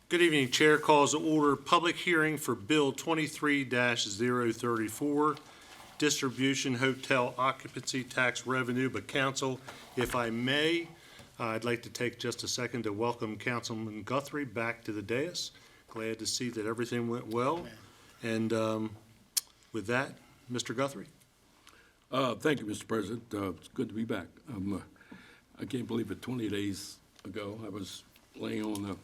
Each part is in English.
Good evening, Chair. Calls to order public hearing for Bill 23-034, distribution hotel occupancy tax revenue. But council, if I may, I'd like to take just a second to welcome Councilman Guthrie back to the dais. Glad to see that everything went well. And with that, Mr. Guthrie. Thank you, Mr. President. It's good to be back. I can't believe it. 20 days ago, I was laying on the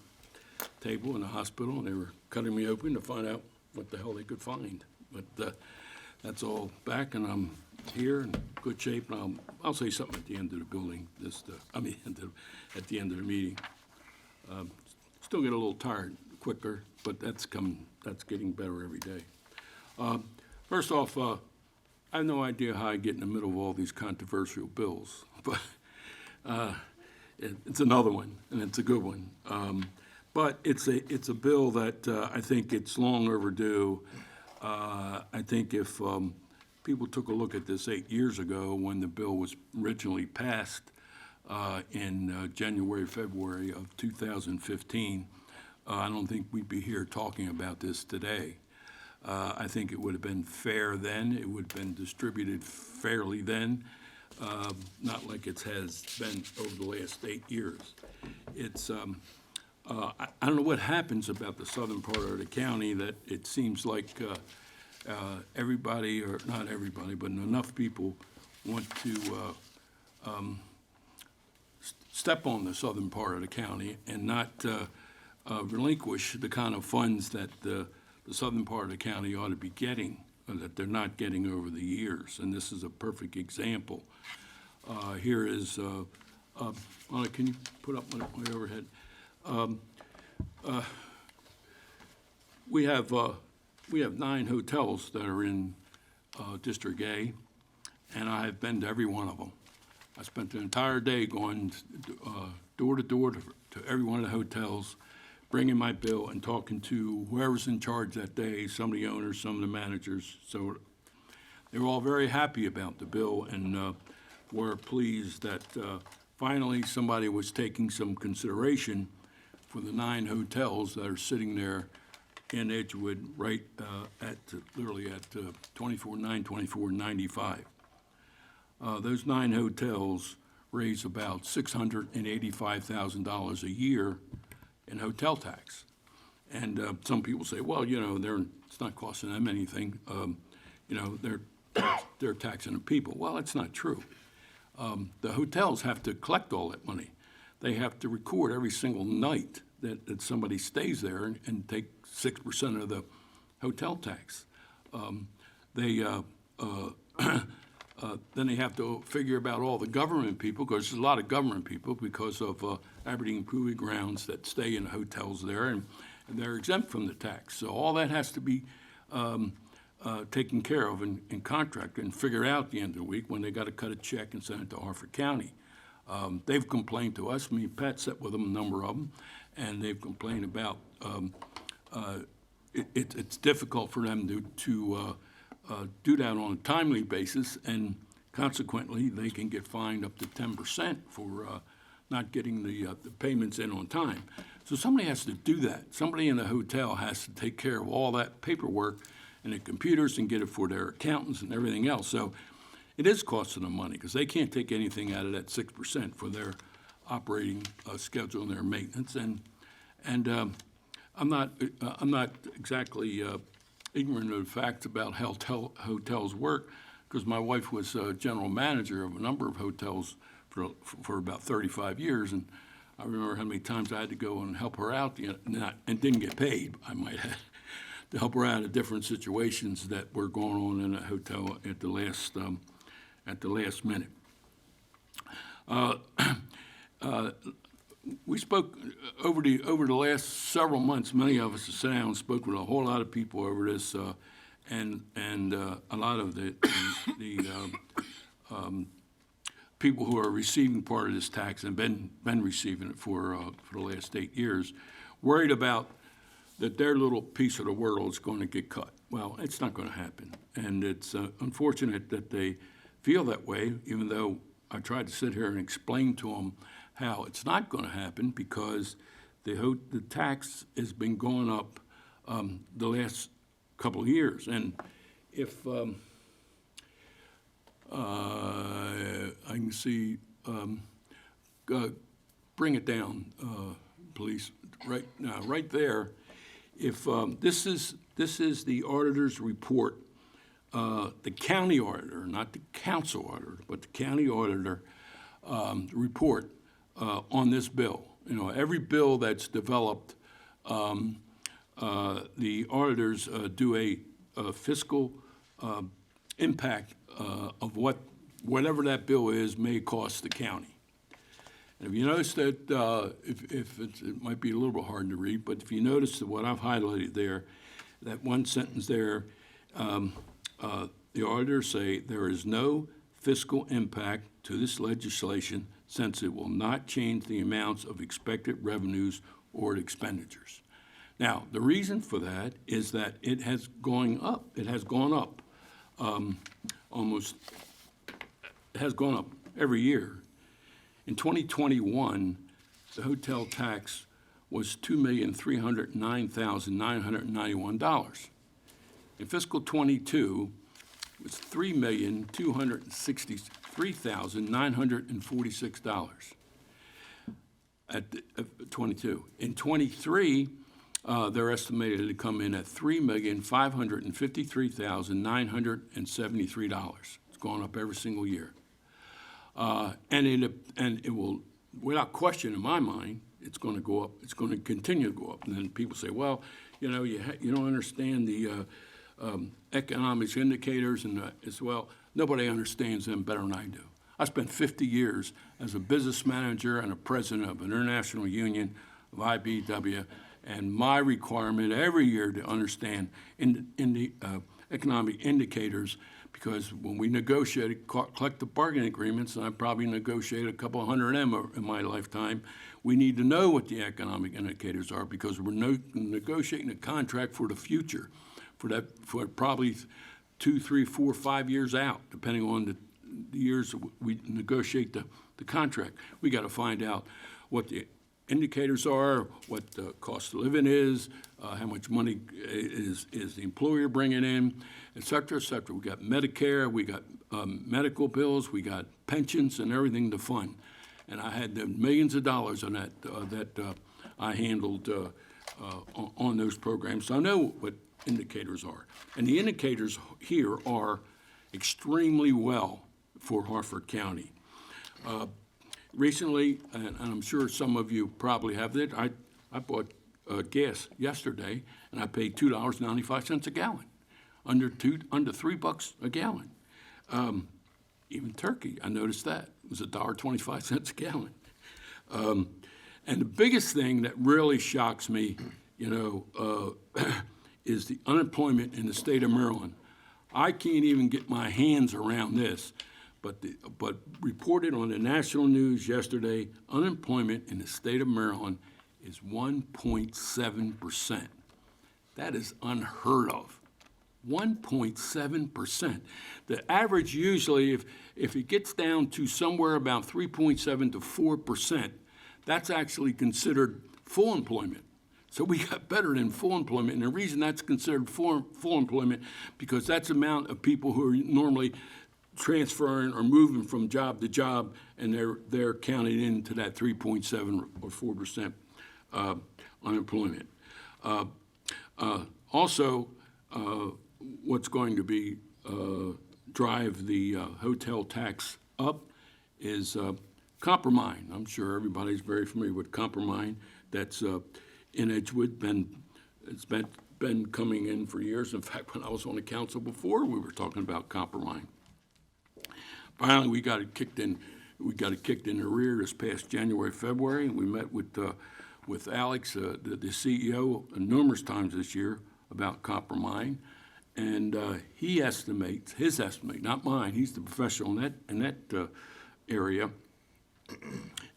table in the hospital, and they were cutting me open to find out what the hell they could find. But that's all back, and I'm here in good shape. And I'll say something at the end of the building. At the end of the meeting. Still get a little tired quicker, but that's getting better every day. First off, I have no idea how I get in the middle of all these controversial bills, but it's another one, and it's a good one. But it's a bill that I think it's long overdue. I think if people took a look at this 8 years ago when the bill was originally passed in January, February of 2015, I don't think we'd be here talking about this today. I think it would have been fair then. It would have been distributed fairly then, not like it has been over the last 8 years. It's I don't know what happens about the southern part of the county that it seems like everybody, or not everybody, but enough people want to step on the southern part of the county and not relinquish the kind of funds that the southern part of the county ought to be getting, that they're not getting over the years. And this is a perfect example. Here is, Anna, can you put up my overhead? We have 9 hotels that are in District A, and I have been to every one of them. I spent the entire day going door to door to every one of the hotels, bringing my bill and talking to whoever's in charge that day, some of the owners, some of the managers. So they were all very happy about the bill and were pleased that finally somebody was taking some consideration for the 9 hotels that are sitting there in Edgewood, right literally at 24.95. Those 9 hotels raise about $685,000 a year in hotel tax. And some people say, well, it's not costing them anything. They're taxing the people. Well, that's not true. The hotels have to collect all that money. They have to record every single night that somebody stays there and take 6% of the hotel tax. Then they have to figure about all the government people, because there's a lot of government people because of Aberdeen Proving Grounds that stay in hotels there, and they're exempt from the tax. So all that has to be taken care of in contract and figured out at the end of the week when they got to cut a check and send it to Harford County. They've complained to us. Me and Pat sat with them, a number of them, and they've complained about it's difficult for them to do that on a timely basis, and consequently, they can get fined up to 10% for not getting the payments in on time. So somebody has to do that. Somebody in the hotel has to take care of all that paperwork and the computers and get it for their accountants and everything else. So it is costing them money because they can't take anything out of that 6% for their operating schedule and their maintenance. And I'm not exactly ignorant of the facts about how hotels work, because my wife was general manager of a number of hotels for about 35 years, and I remember how many times I had to go and help her out, and didn't get paid, I might have, to help her out in different situations that were going on in a hotel at the last minute. We spoke over the last several months. Many of us have sat down and spoke with a whole lot of people over this, and a lot of the people who are receiving part of this tax and been receiving it for the last 8 years, worried about that their little piece of the world is going to get cut. Well, it's not going to happen, and it's unfortunate that they feel that way, even though I tried to sit here and explain to them how it's not going to happen, because the tax has been going up the last couple of years. And if I can see, bring it down, please, right now, right there. If this is the auditor's report, the county auditor, not the council auditor, but the county auditor report on this bill. You know, every bill that's developed, the auditors do a fiscal impact of whatever that bill is may cost the county. And if you notice that, it might be a little bit hard to read, but if you notice that what I've highlighted there, that one sentence there, the auditors say there is no fiscal impact to this legislation since it will not change the amounts of expected revenues or expenditures. Now, the reason for that is that it has gone up. It has gone up it has gone up every year. In 2021, the hotel tax was $2,309,991. In fiscal '22, it was $3,263,946 at 22. In '23, they're estimated to come in at $3,553,973. It's gone up every single year. And it will, without question in my mind, it's going to go up. It's going to continue to go up. And then people say, well, you know, you don't understand the economics indicators and as well. Nobody understands them better than I do. I spent 50 years as a business manager and a president of an international union of IBW, and my requirement every year to understand in the economic indicators, because when we negotiated collective bargaining agreements, and I probably negotiated a couple hundred of them in my lifetime, we need to know what the economic indicators are, because we're negotiating a contract for the future, for probably 2, 3, 4, 5 years out, depending on the years we negotiate the contract. We got to find out what the indicators are, what the cost of living is, how much money is the employer bringing in, et cetera, et cetera. We got Medicare, we got medical bills, we got pensions and everything to fund. And I had millions of dollars on that I handled on those programs. So I know what indicators are. And the indicators here are extremely well for Harford County. Recently, and I'm sure some of you probably have it, I bought gas yesterday, and I paid $2.95 a gallon, under $3 a gallon. Even turkey, I noticed that, was $1.25 a gallon. And the biggest thing that really shocks me, is the unemployment in the state of Maryland. I can't even get my hands around this. But reported on the national news yesterday, unemployment in the state of Maryland is 1.7%. That is unheard of. 1.7%. The average usually, if it gets down to somewhere about 3.7 to 4%, that's actually considered full employment. So we got better than full employment. And the reason that's considered full employment, because that's the amount of people who are normally transferring or moving from job to job, and they're counted into that 3.7 or 4% unemployment. Also, what's going to be drive the hotel tax up is Coppermine. I'm sure everybody's very familiar with Coppermine. That's in Edgewood. It's been coming in for years. In fact, when I was on the council before, we were talking about Coppermine. Finally, we got it kicked in. We got it kicked in the rear this past January, February. We met with Alex, the CEO, numerous times this year about Coppermine, and he estimates, his estimate, not mine. He's the professional in that area.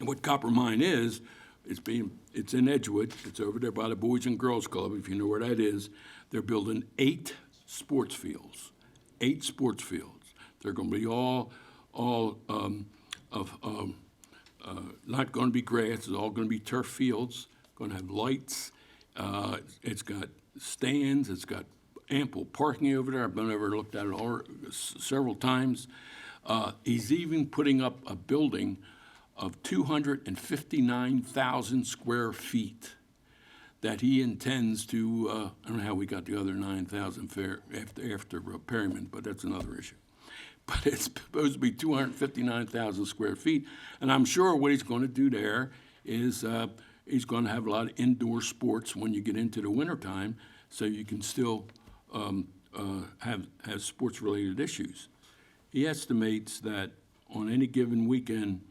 And what Coppermine is, it's in Edgewood. It's over there by the Boys and Girls Club, if you know where that is. They're building 8 sports fields. 8 sports fields. They're going to be all not going to be grass. It's all going to be turf fields, going to have lights. It's got stands. It's got ample parking over there. I've been over and looked at it several times. He's even putting up a building of 259,000 square feet that he intends to, I don't know how we got the other 9,000 after Perryman, but that's another issue. But it's supposed to be 259,000 square feet, and I'm sure what he's going to do there is he's going to have a lot of indoor sports when you get into the wintertime, so you can still have sports-related issues. He estimates that on any given weekend,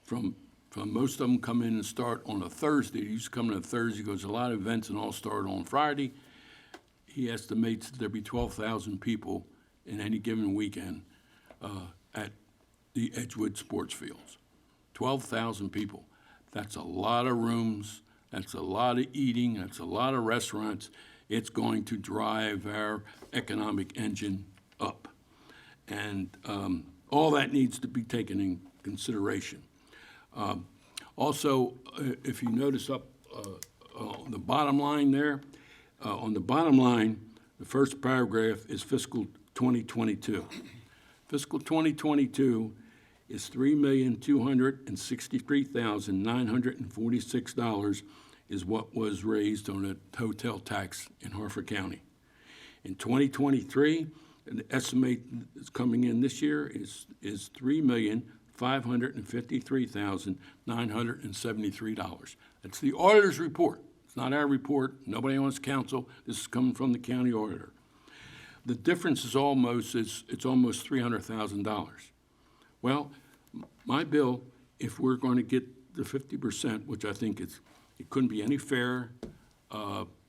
from most of them come in and start on a Thursday. He used to come on a Thursday because a lot of events and all start on Friday. He estimates that there'll be 12,000 people in any given weekend at the Edgewood sports fields. 12,000 people. That's a lot of rooms. That's a lot of eating. That's a lot of restaurants. It's going to drive our economic engine up. And all that needs to be taken in consideration. Also, if you notice up on the bottom line there, on the bottom line, the first paragraph is fiscal 2022. Fiscal 2022 is $3,263,946 is what was raised on a hotel tax in Harford County. In 2023, the estimate that's coming in this year is $3,553,973. That's the auditor's report. It's not our report. Nobody on this council. This is coming from the county auditor. The difference is almost $300,000. Well, my bill, if we're going to get the 50%, which I think it couldn't be any fairer,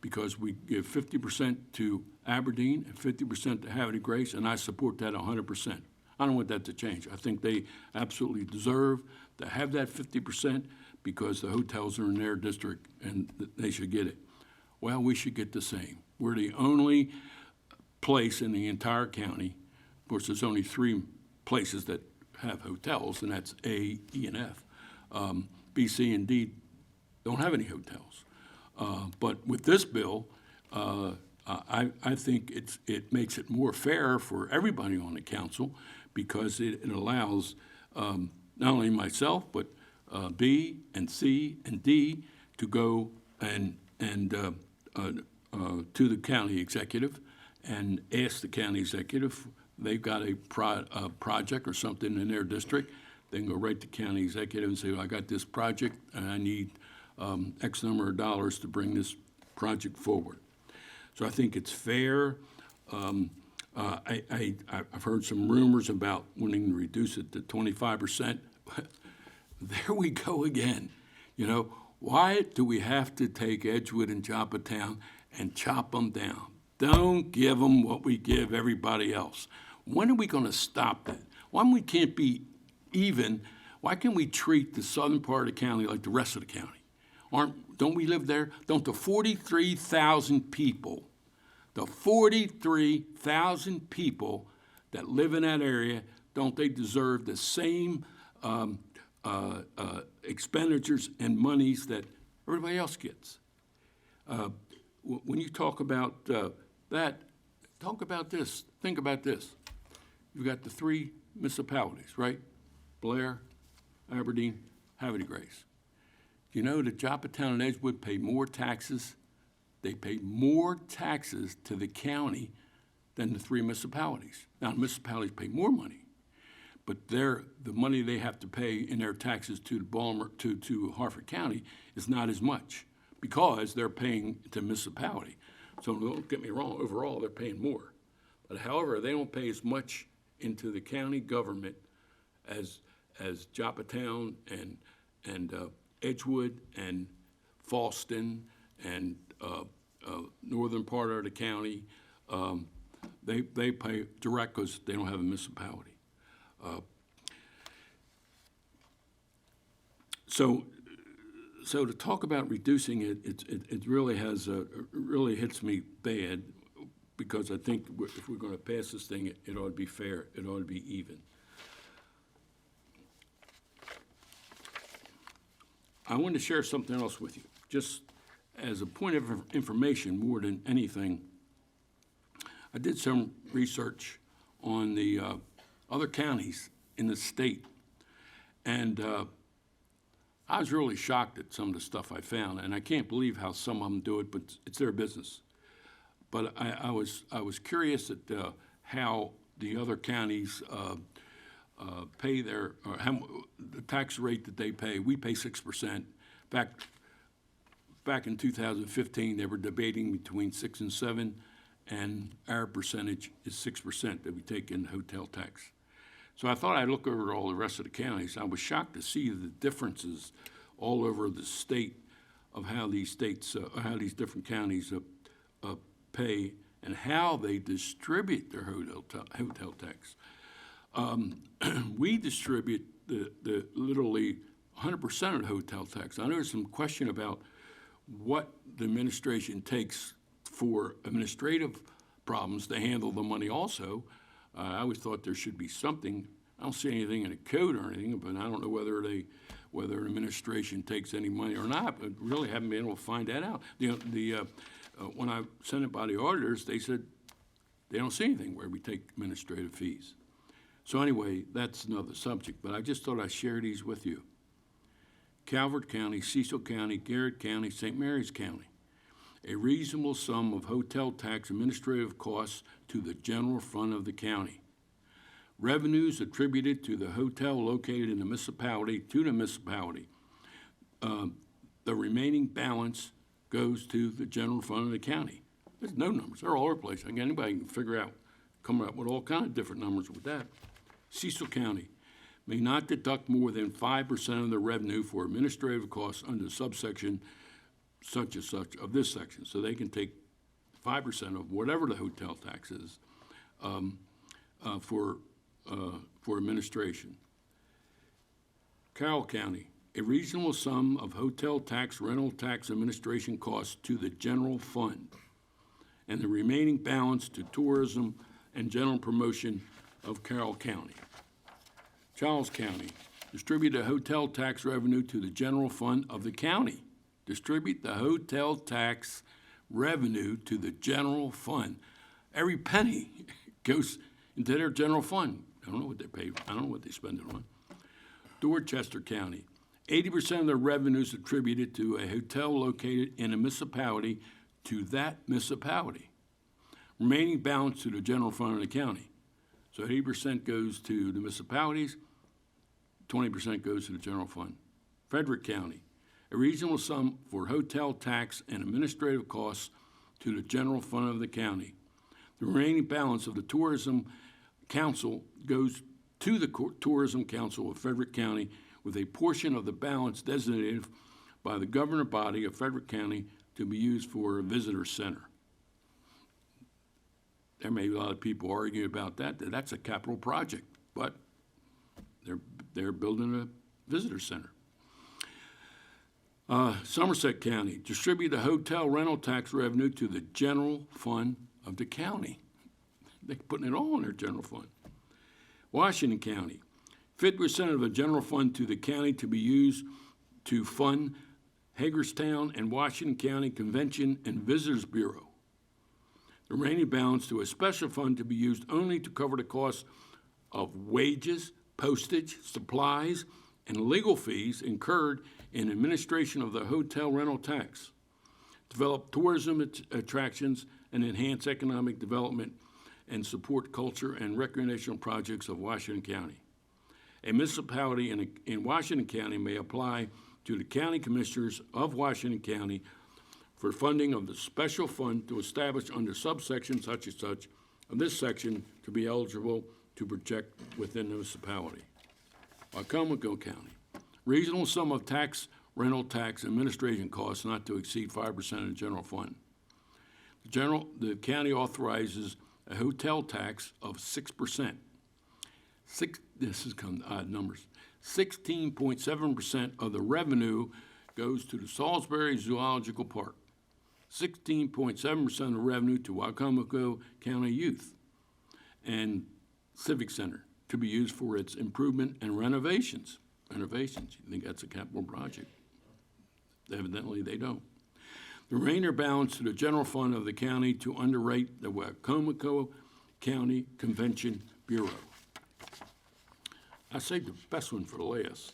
because we give 50% to Aberdeen and 50% to Havre de Grace, and I support that 100%. I don't want that to change. I think they absolutely deserve to have that 50% because the hotels are in their district and they should get it. Well, we should get the same. We're the only place in the entire county. Of course, there's only 3 places that have hotels, and that's A, E, and F. B, C, and D don't have any hotels. But with this bill, I think it makes it more fair for everybody on the council because it allows not only myself, but B and C and D to go and to the county executive and ask the county executive. They've got a project or something in their district. They can go right to county executive and say, well, I got this project and I need X number of dollars to bring this project forward. So I think it's fair. I've heard some rumors about wanting to reduce it to 25%. There we go again. You know, why do we have to take Edgewood and Joppatown and chop them down? Don't give them what we give everybody else. When are we going to stop that? Why we can't be even? Why can't we treat the southern part of the county like the rest of the county? Don't we live there? Don't the 43,000 people, the 43,000 people that live in that area, don't they deserve the same expenditures and monies that everybody else gets? When you talk about that, talk about this. Think about this. You've got the 3 municipalities, right? Blair, Aberdeen, Havre de Grace. You know that Joppatown and Edgewood pay more taxes. They pay more taxes to the county than the 3 municipalities. Now, the municipalities pay more money, but the money they have to pay in their taxes to Harford County is not as much because they're paying to municipality. So don't get me wrong, overall they're paying more. But however, they don't pay as much into the county government as Joppatown and Edgewood and Fallston and northern part of the county. They pay direct because they don't have a municipality. So to talk about reducing it really really hits me bad because I think if we're going to pass this thing, it ought to be fair. It ought to be even. I want to share something else with you. Just as a point of information more than anything, I did some research on the other counties in the state, and I was really shocked at some of the stuff I found, and I can't believe how some of them do it, but it's their business. But I was curious at how the other counties pay their, or how the tax rate that they pay. We pay 6%. Back in 2015, they were debating between 6 and 7, and our percentage is 6% that we take in hotel tax. So I thought I'd look over all the rest of the counties. I was shocked to see the differences all over the state of how these states, how these different counties pay and how they distribute their hotel tax. We distribute the literally 100% of the hotel tax. I know there's some question about what the administration takes for administrative problems to handle the money also. I always thought there should be something. I don't see anything in the code or anything, but I don't know whether the administration takes any money or not. But really haven't been able to find that out. When I sent it by the auditors, they said they don't see anything where we take administrative fees. So anyway, that's another subject. But I just thought I'd share these with you. Calvert County, Cecil County, Garrett County, St. Mary's County. A reasonable sum of hotel tax administrative costs to the general fund of the county. Revenues attributed to the hotel located in the municipality to the municipality. The remaining balance goes to the general fund of the county. There's no numbers. They're all over the place. Anybody can figure out, come up with all kinds of different numbers with that. Cecil County may not deduct more than 5% of the revenue for administrative costs under subsection such and such of this section. So they can take 5% of whatever the hotel tax is for administration. Carroll County, a reasonable sum of hotel tax, rental tax, administration costs to the general fund, and the remaining balance to tourism and general promotion of Carroll County. Charles County, distribute the hotel tax revenue to the general fund of the county. Distribute the hotel tax revenue to the general fund. Every penny goes into their general fund. I don't know what they pay. I don't know what they spend it on. Dorchester County, 80% of the revenues attributed to a hotel located in a municipality to that municipality. Remaining balance to the general fund of the county. So 80% goes to the municipalities, 20% goes to the general fund. Frederick County, a reasonable sum for hotel tax and administrative costs to the general fund of the county. The remaining balance of the Tourism Council goes to the Tourism Council of Frederick County, with a portion of the balance designated by the governing body of Frederick County to be used for a visitor center. There may be a lot of people arguing about that that's a capital project, but they're building a visitor center. Somerset County, distribute the hotel rental tax revenue to the general fund of the county. They're putting it all in their general fund. Washington County, 50% of the general fund to the county to be used to fund Hagerstown and Washington County Convention and Visitors Bureau. The remaining balance to a special fund to be used only to cover the costs of wages, postage, supplies, and legal fees incurred in administration of the hotel rental tax, develop tourism attractions, and enhance economic development and support culture and recreational projects of Washington County. A municipality in Washington County may apply to the county commissioners of Washington County for funding of the special fund to establish under subsection such and such of this section to be eligible to project within the municipality. Wycomico County, reasonable sum of tax, rental tax, administration costs not to exceed 5% of the general fund. The county authorizes a hotel tax of 6%. This is odd numbers. 16.7% of the revenue goes to the Salisbury Zoological Park. 16.7% of the revenue to Wycomico County Youth and Civic Center to be used for its improvement and renovations. You think that's a capital project? Evidently, they don't. The remainder balance to the general fund of the county to underwrite the Wacomico County Convention Bureau. I saved the best one for the last.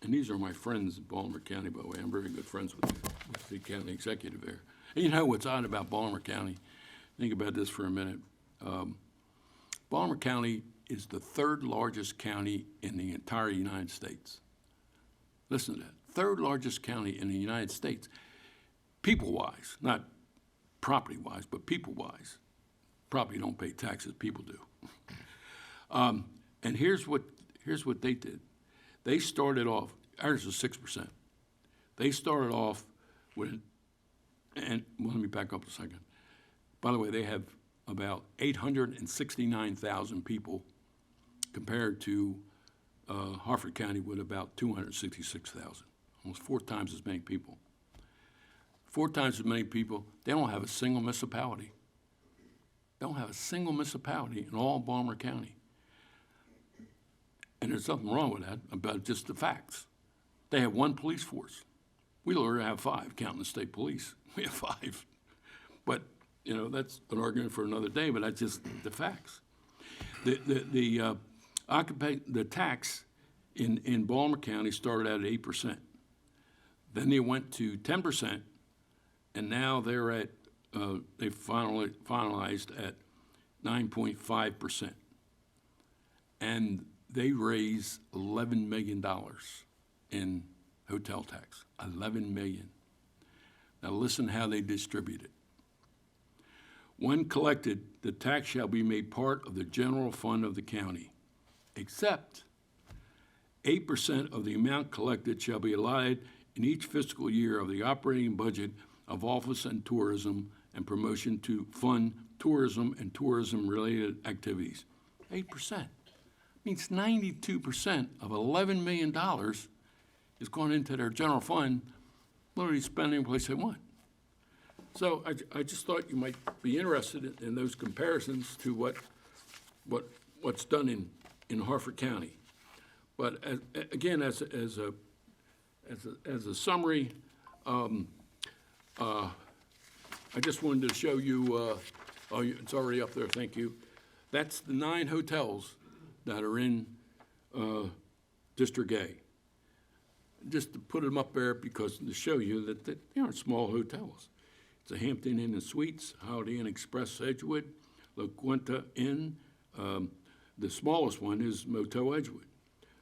And these are my friends in Baltimore County, by the way. I'm very good friends with the county executive there. And you know what's odd about Baltimore County? Think about this for a minute. Baltimore County is the third largest county in the entire United States. Listen to that. Third largest county in the United States. People-wise, not property-wise, but people-wise. Property don't pay taxes, people do. And here's what they did. They started off, ours is 6%. They started off with, and well, let me back up a second. By the way, they have about 869,000 people compared to Harford County with about 266,000, almost 4 times as many people. 4 times as many people. They don't have a single municipality. They don't have a single municipality in all Baltimore County. And there's nothing wrong with that, about just the facts. They have 1 police force. We already have 5, counting the state police. We have 5. But, you know, that's an argument for another day, but that's just the facts. The tax in Baltimore County started out at 8%. Then they went to 10%, and now they're at, they finalized at 9.5%. And they raise $11 million in hotel tax, $11 million. Now listen how they distribute it. When collected, the tax shall be made part of the general fund of the county, except 8% of the amount collected shall be allotted in each fiscal year of the operating budget of office and tourism and promotion to fund tourism and tourism-related activities. 8%. Means 92% of $11 million is going into their general fund, literally spending any place they want. So I just thought you might be interested in those comparisons to what's done in Harford County. But again, as a summary, I just wanted to show you. It's already up there. Thank you. That's the 9 hotels that are in District A. Just to put them up there because to show you that they aren't small hotels. It's a Hampton Inn and Suites, Holiday Inn Express Edgewood, La Quinta Inn. The smallest one is Motel Edgewood.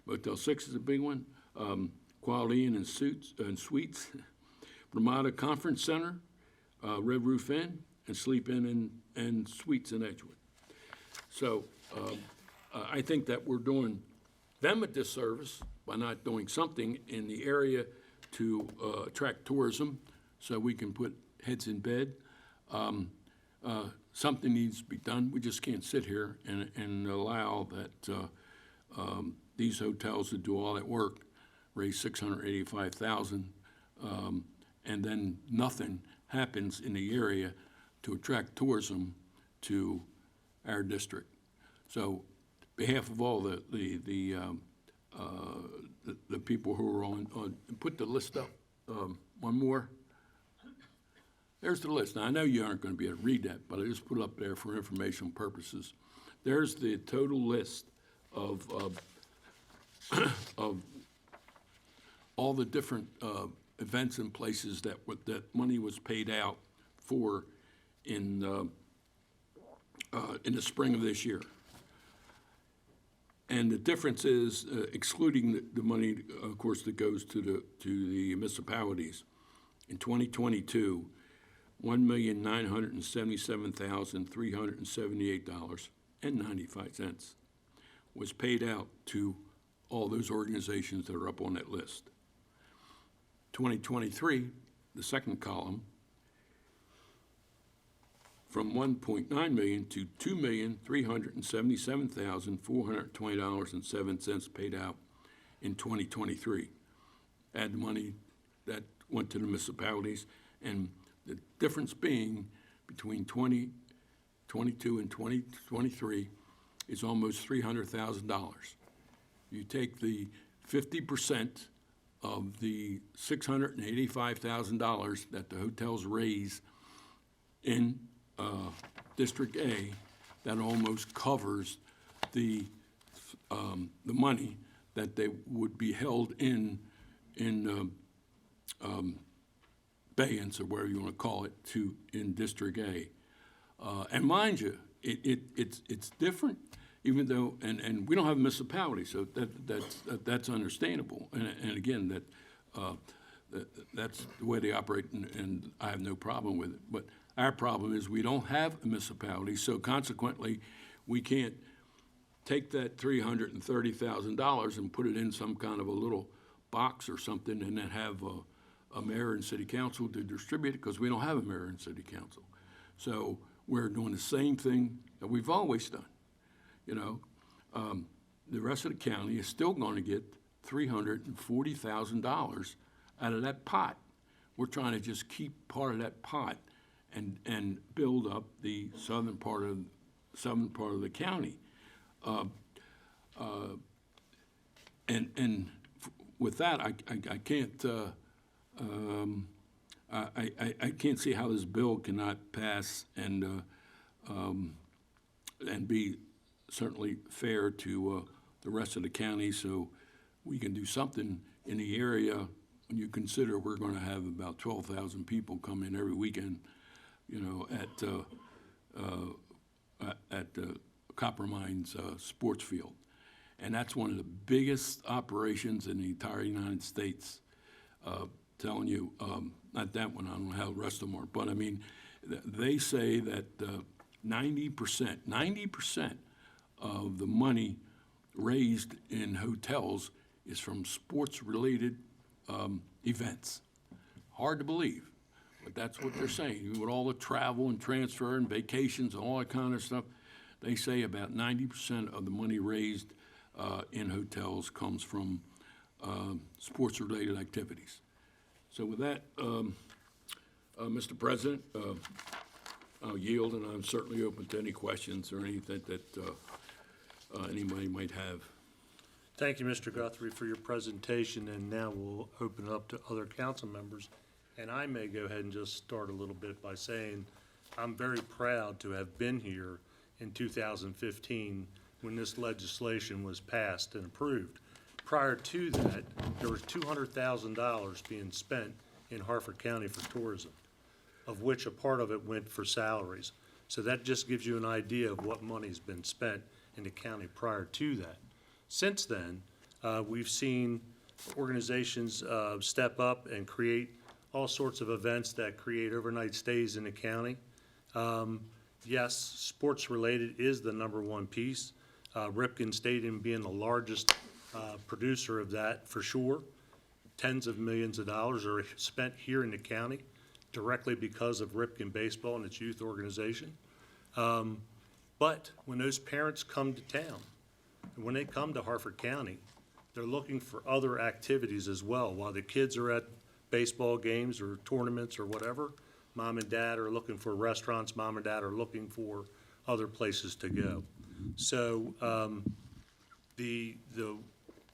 Motel 6 is a big one. Quality Inn and Suites. Ramada Conference Center, Red Roof Inn, and Sleep Inn and Suites in Edgewood. So I think that we're doing them a disservice by not doing something in the area to attract tourism so we can put heads in bed. Something needs to be done. We just can't sit here and allow that these hotels that do all that work raise $685,000, and then nothing happens in the area to attract tourism to our district. So, behalf of all the people who are on, put the list up. One more. There's the list. Now, I know you aren't going to be able to read that, but I just put it up there for informational purposes. There's the total list of all the different events and places that money was paid out for in the spring of this year. And the difference is, excluding the money, of course, that goes to the municipalities. In 2022, $1,977,378.95 was paid out to all those organizations that are up on that list. 2023, the second column, from $1.9 million to $2,377,420.07 paid out in 2023. Add the money that went to the municipalities, and the difference being between 2022 and 2023 is almost $300,000. You take the 50% of the $685,000 that the hotels raise in District A, that almost covers the money that they would be held in abeyance, or whatever you want to call it, in District A. And mind you, it's different, even though, and we don't have a municipality, so that's understandable. And again, that's the way they operate, and I have no problem with it. But our problem is we don't have a municipality, so consequently, we can't take that $330,000 and put it in some kind of a little box or something, and then have a mayor and city council to distribute it, because we don't have a mayor and city council. So we're doing the same thing that we've always done. The rest of the county is still going to get $340,000 out of that pot. We're trying to just keep part of that pot and build up the southern part of the county. And with that, I can't I can't see how this bill cannot pass and be certainly fair to the rest of the county, so we can do something in the area. When you consider we're going to have about 12,000 people come in every weekend, at Copper Mines sports field. And that's one of the biggest operations in the entire United States. Telling you, not that one, I don't know how the rest of them are, but I mean, they say that 90% of the money raised in hotels is from sports-related events. Hard to believe, but that's what they're saying. With all the travel and transfer and vacations and all that kind of stuff, they say about 90% of the money raised in hotels comes from sports-related activities. So with that, Mr. President, I'll yield, and I'm certainly open to any questions or anything that anybody might have. Thank you, Mr. Guthrie, for your presentation, and now we'll open it up to other council members. And I may go ahead and just start a little bit by saying I'm very proud to have been here in 2015 when this legislation was passed and approved. Prior to that, there was $200,000 being spent in Harford County for tourism, of which a part of it went for salaries. So that just gives you an idea of what money's been spent in the county prior to that. Since then, we've seen organizations step up and create all sorts of events that create overnight stays in the county. Yes, sports-related is the #1 piece. Ripken Stadium being the largest producer of that, for sure. Tens of millions of dollars are spent here in the county directly because of Ripken Baseball and its youth organization. But when those parents come to town, and when they come to Harford County, they're looking for other activities as well. While the kids are at baseball games or tournaments or whatever, mom and dad are looking for restaurants, mom and dad are looking for other places to go. So the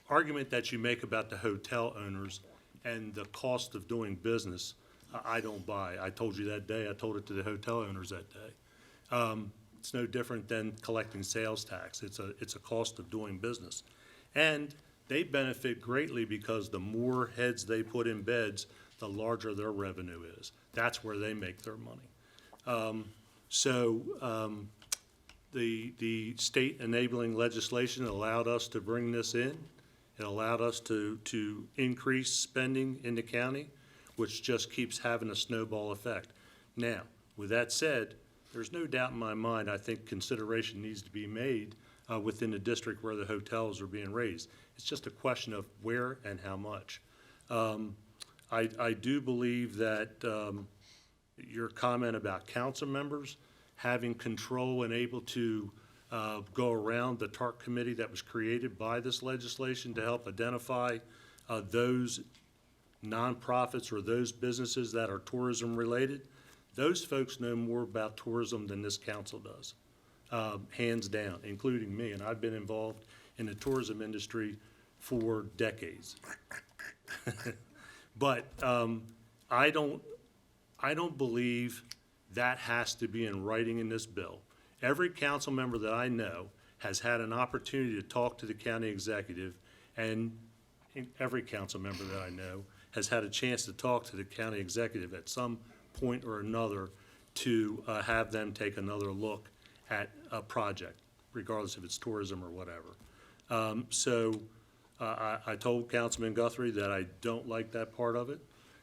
argument that you make about the hotel owners and the cost of doing business, I don't buy. I told you that day, I told it to the hotel owners that day. It's no different than collecting sales tax. It's a cost of doing business. And they benefit greatly because the more heads they put in beds, the larger their revenue is. That's where they make their money. The state enabling legislation allowed us to bring this in. It allowed us to increase spending in the county, which just keeps having a snowball effect. Now, with that said, there's no doubt in my mind, I think consideration needs to be made within the district where the hotels are being raised. It's just a question of where and how much. I do believe that your comment about council members having control and able to go around the TARC committee that was created by this legislation to help identify those nonprofits or those businesses that are tourism related, those folks know more about tourism than this council does, hands down, including me. And I've been involved in the tourism industry for decades. But I don't believe that has to be in writing in this bill. Every council member that I know has had an opportunity to talk to the county executive, and every council member that I know has had a chance to talk to the county executive at some point or another to have them take another look at a project, regardless if it's tourism or whatever. I told Councilman Guthrie that I don't like that part of it.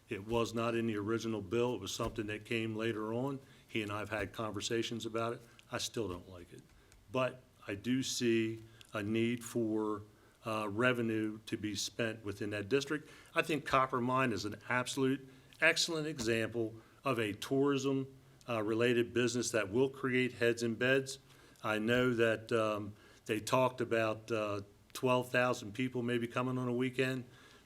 It was not in the original bill. It was something that came later on. He and I have had conversations about it. I still don't like it. But I do see a need for revenue to be spent within that district. I think Copper Mine is an absolute excellent example of a tourism related business that will create heads and beds. I know that they talked about 12,000 people maybe coming on a weekend,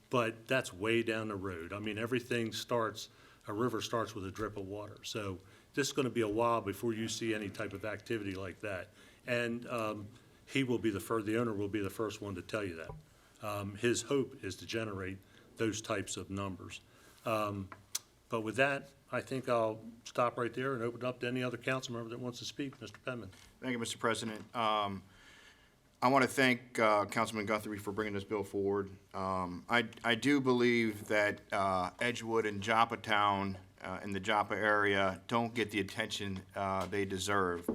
but that's way down the road. I mean, a river starts with a drip of water. So this is going to be a while before you see any type of activity like that. And he will be the owner will be the first one to tell you that. His hope is to generate those types of numbers. But with that, I think I'll stop right there and open it up to any other council member that wants to speak. Mr. Penman. Thank you, Mr. President. I want to thank Councilman Guthrie for bringing this bill forward. I do believe that Edgewood and Joppatown in the Joppa area don't get the attention they deserve.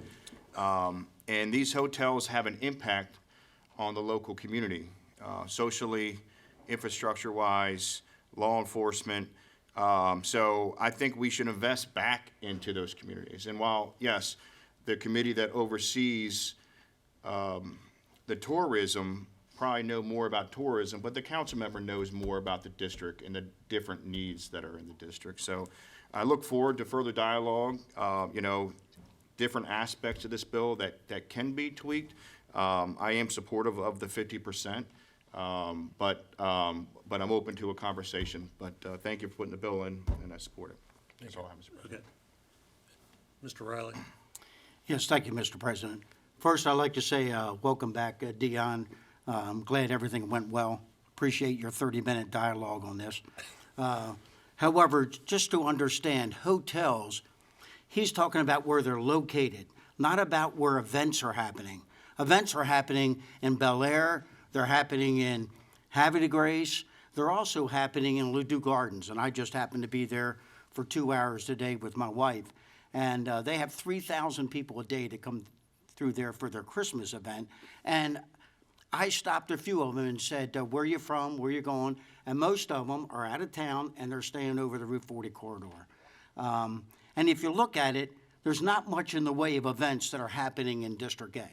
And these hotels have an impact on the local community, socially, infrastructure-wise, law enforcement. So I think we should invest back into those communities. And while, yes, the committee that oversees the tourism probably know more about tourism, but the council member knows more about the district and the different needs that are in the district. So I look forward to further dialogue, different aspects of this bill that can be tweaked. I am supportive of the 50%, but I'm open to a conversation. But thank you for putting the bill in, and I support it. That's all I have, Mr. President. Okay. Mr. Riley. Yes, thank you, Mr. President. First, I'd like to say welcome back, Dion. I'm glad everything went well. Appreciate your 30-minute dialogue on this. However, just to understand, hotels, he's talking about where they're located, not about where events are happening. Events are happening in Bel Air. They're happening in Havre de Grace. They're also happening in Ladue Gardens, and I just happened to be there for 2 hours today with my wife. And they have 3,000 people a day to come through there for their Christmas event. And I stopped a few of them and said, where are you from, where are you going? And most of them are out of town, and they're staying over the Route 40 corridor. And if you look at it, there's not much in the way of events that are happening in District A.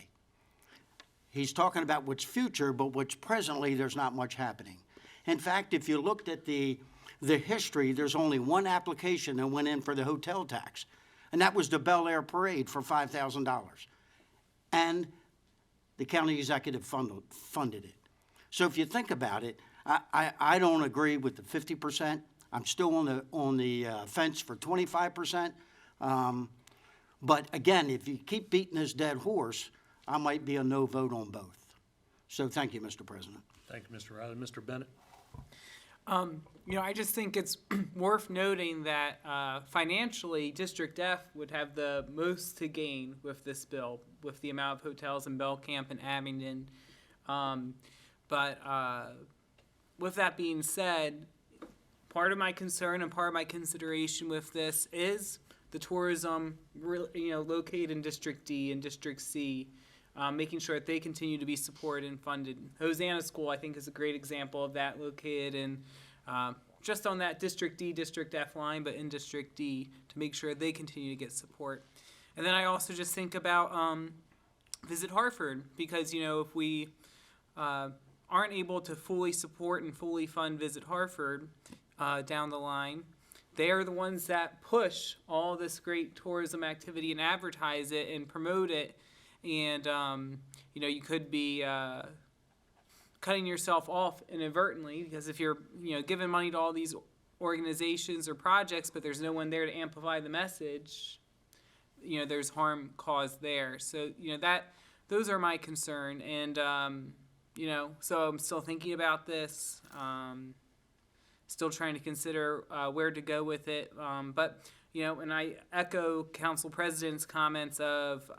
He's talking about what's future, but what's presently, there's not much happening. In fact, if you looked at the history, there's only one application that went in for the hotel tax, and that was the Bel Air Parade for $5,000. And the county executive funded it. So if you think about it, I don't agree with the 50%. I'm still on the fence for 25%. But again, if you keep beating this dead horse, I might be a no vote on both. So thank you, Mr. President. Thank you, Mr. Riley. Mr. Bennett. I just think it's worth noting that financially, District F would have the most to gain with this bill, with the amount of hotels in Belcamp and Abingdon. But with that being said, part of my concern and part of my consideration with this is the tourism, located in District D and District C, making sure that they continue to be supported and funded. Hosanna School, I think, is a great example of that, located in just on that District D, District F line, but in District D, to make sure they continue to get support. And then I also just think about Visit Harford, because, if we aren't able to fully support and fully fund Visit Harford down the line, they are the ones that push all this great tourism activity and advertise it and promote it. And, you could be cutting yourself off inadvertently, because if you're, giving money to all these organizations or projects, but there's no one there to amplify the message, there's harm caused there. So, those are my concern. And, so I'm still thinking about this. still trying to consider where to go with it. But, and I echo Council President's comments of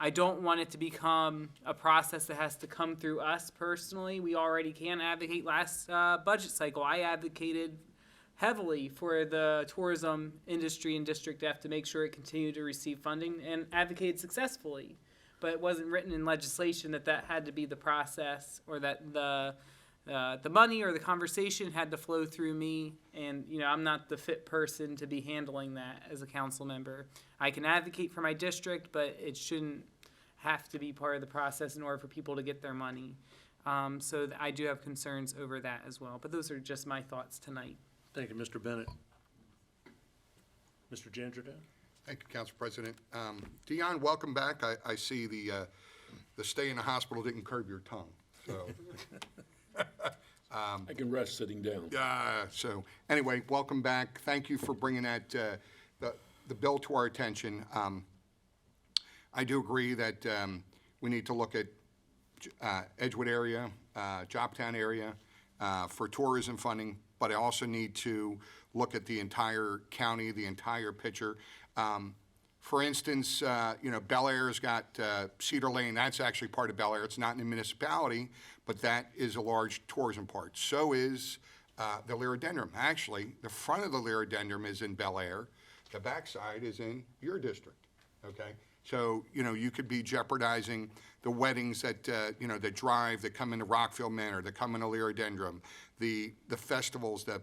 I don't want it to become a process that has to come through us personally. We already can advocate. Last budget cycle, I advocated heavily for the tourism industry in District F to make sure it continued to receive funding and advocated successfully. But it wasn't written in legislation that had to be the process, or that the money or the conversation had to flow through me. And, I'm not the fit person to be handling that as a council member. I can advocate for my district, but it shouldn't have to be part of the process in order for people to get their money. So I do have concerns over that as well. But those are just my thoughts tonight. Thank you, Mr. Bennett. Mr. Jandreau? Thank you, Council President. Dion, welcome back. I see the stay in the hospital didn't curb your tongue, so. I can rest sitting down. So anyway, welcome back. Thank you for bringing that, the bill to our attention. I do agree that we need to look at Edgewood area, Jopletown area for tourism funding, but I also need to look at the entire county, the entire picture. For instance, Bel Air's got Cedar Lane. That's actually part of Bel Air. It's not in the municipality, but that is a large tourism part. So is the Lyrodendron. Actually, the front of the Lyrodendron is in Bel Air. The backside is in your district, okay? So, you could be jeopardizing the weddings that, that drive, that come into Rockville Manor, that come into Lyrodendron, the festivals, the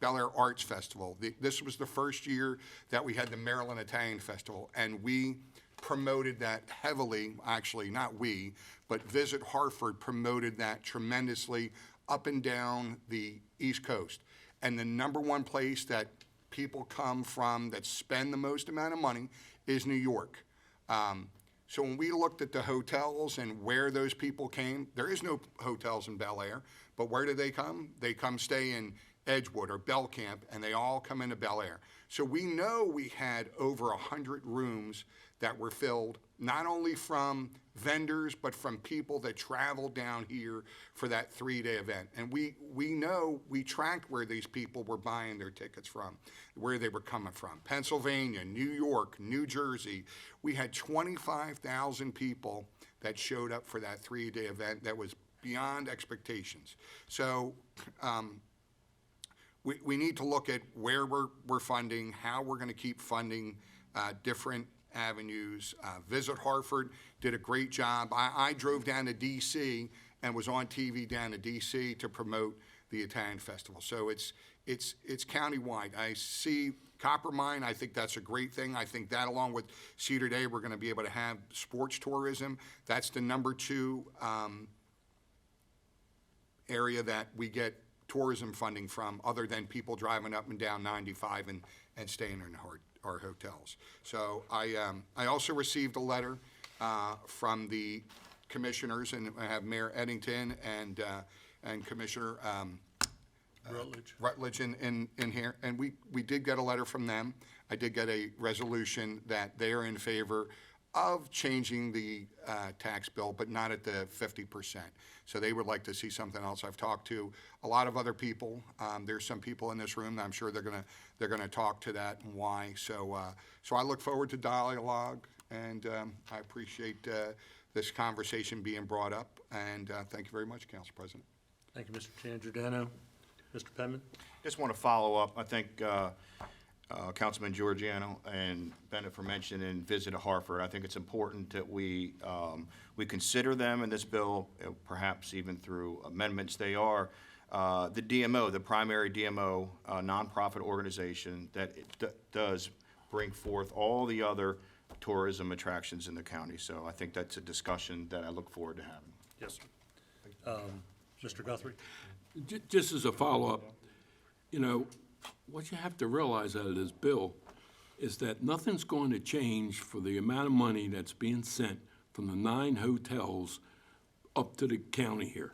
Bel Air Arts Festival. This was the first year that we had the Maryland Italian Festival, and we promoted that heavily. Actually, not we, but Visit Harford promoted that tremendously up and down the East Coast. And the number one place that people come from that spend the most amount of money is New York. So when we looked at the hotels and where those people came, there is no hotels in Bel Air, but where do they come? They come stay in Edgewood or Bell Camp, and they all come into Bel Air. So we know we had over 100 rooms that were filled, not only from vendors, but from people that traveled down here for that 3-day event. And we know, we tracked where these people were buying their tickets from, where they were coming from. Pennsylvania, New York, New Jersey. We had 25,000 people that showed up for that 3-day event that was beyond expectations. So, we need to look at where we're funding, how we're going to keep funding different avenues. Visit Harford did a great job. I drove down to D.C. and was on TV down to D.C. to promote the Italian Festival. So it's countywide. I see Copper Mine. I think that's a great thing. I think that, along with Cedar Day, we're going to be able to have sports tourism. That's the number 2 area that we get tourism funding from, other than people driving up and down 95 and staying in our hotels. So I also received a letter from the commissioners, and I have Mayor Eddington and Commissioner Rutledge in here, and we did get a letter from them. I did get a resolution that they are in favor of changing the tax bill, but not at the 50%. So they would like to see something else. I've talked to a lot of other people. There's some people in this room that I'm sure they're gonna talk to that and why. So I look forward to dialogue, and I appreciate this conversation being brought up. And thank you very much, Council President. Thank you, Mr. Giordano. Mr. Penman? Just want to follow up. I think Councilman Giorgiano and Bennett for mentioning Visit Harford. I think it's important that we consider them in this bill, perhaps even through amendments. They are the DMO, the primary DMO nonprofit organization that does bring forth all the other tourism attractions in the county. So I think that's a discussion that I look forward to having. Yes, sir. Mr. Guthrie? Just as a follow-up, what you have to realize out of this bill is that nothing's going to change for the amount of money that's being sent from the 9 hotels up to the county here.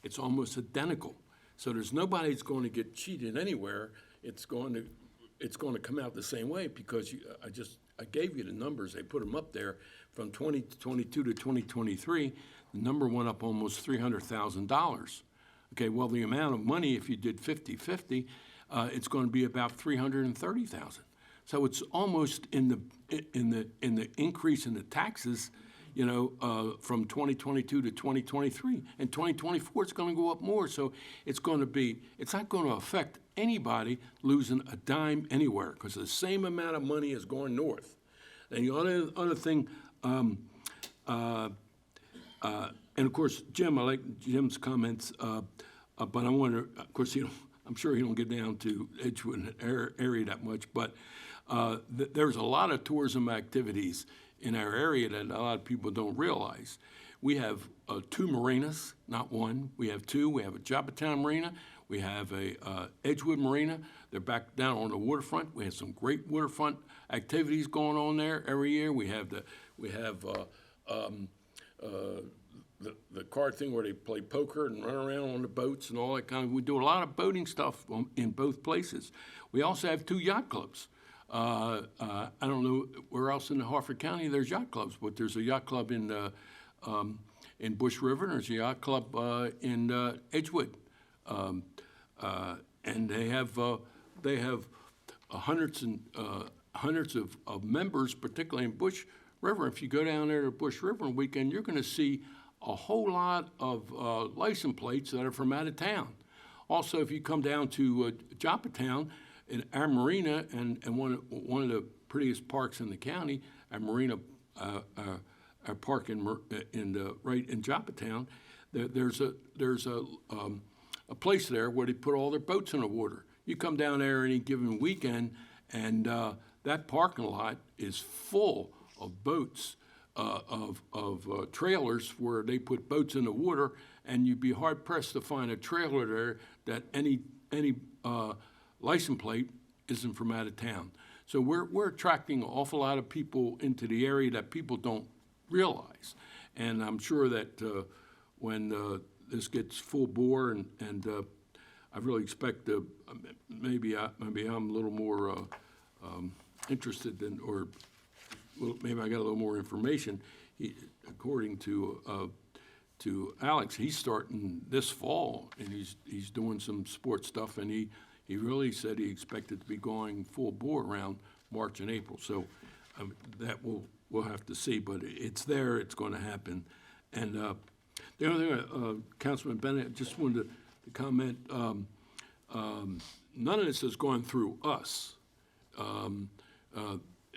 It's almost identical. So there's nobody that's going to get cheated anywhere. It's going to come out the same way, because I gave you the numbers. They put them up there from 2022 to 2023. The number went up almost $300,000. Okay, well, the amount of money, if you did 50/50, it's going to be about 330,000. So it's almost in the increase in the taxes, from 2022 to 2023. And 2024, it's going to go up more. So it's not going to affect anybody losing a dime anywhere, because the same amount of money is going north. And the other thing, and of course, Jim, I like Jim's comments, but I wonder, of course, I'm sure he don't get down to Edgewood area that much, but there's a lot of tourism activities in our area that a lot of people don't realize. We have 2 marinas, not one. We have 2. We have a Joppatown Marina. We have a Edgewood Marina. They're back down on the waterfront. We have some great waterfront activities going on there every year. We have the card thing where they play poker and run around on the boats and all that kind of. We do a lot of boating stuff in both places. We also have 2 yacht clubs. I don't know where else in the Harford County there's yacht clubs, but there's a yacht club in Bush River, and there's a yacht club in Edgewood, and they have hundreds of members, particularly in Bush River. If you go down there to Bush River on weekend, you're going to see a whole lot of license plates that are from out of town. Also, if you come down to Joppatown, in our marina, and one of the prettiest parks in the county, our marina, our park right in Joppatown, there's a place there where they put all their boats in the water. You come down there any given weekend, and that parking lot is full of boats, of trailers where they put boats in the water, and you'd be hard pressed to find a trailer there that any license plate isn't from out of town. So we're attracting an awful lot of people into the area that people don't realize. And I'm sure that when this gets full bore, and I really expect maybe I'm a little more interested in, or maybe I got a little more information. According to Alex, he's starting this fall, and he's doing some sports stuff, and he really said he expected to be going full bore around March and April. So that we'll have to see, but it's there. It's going to happen. And the other thing, Councilman Bennett, I just wanted to comment. None of this has gone through us. You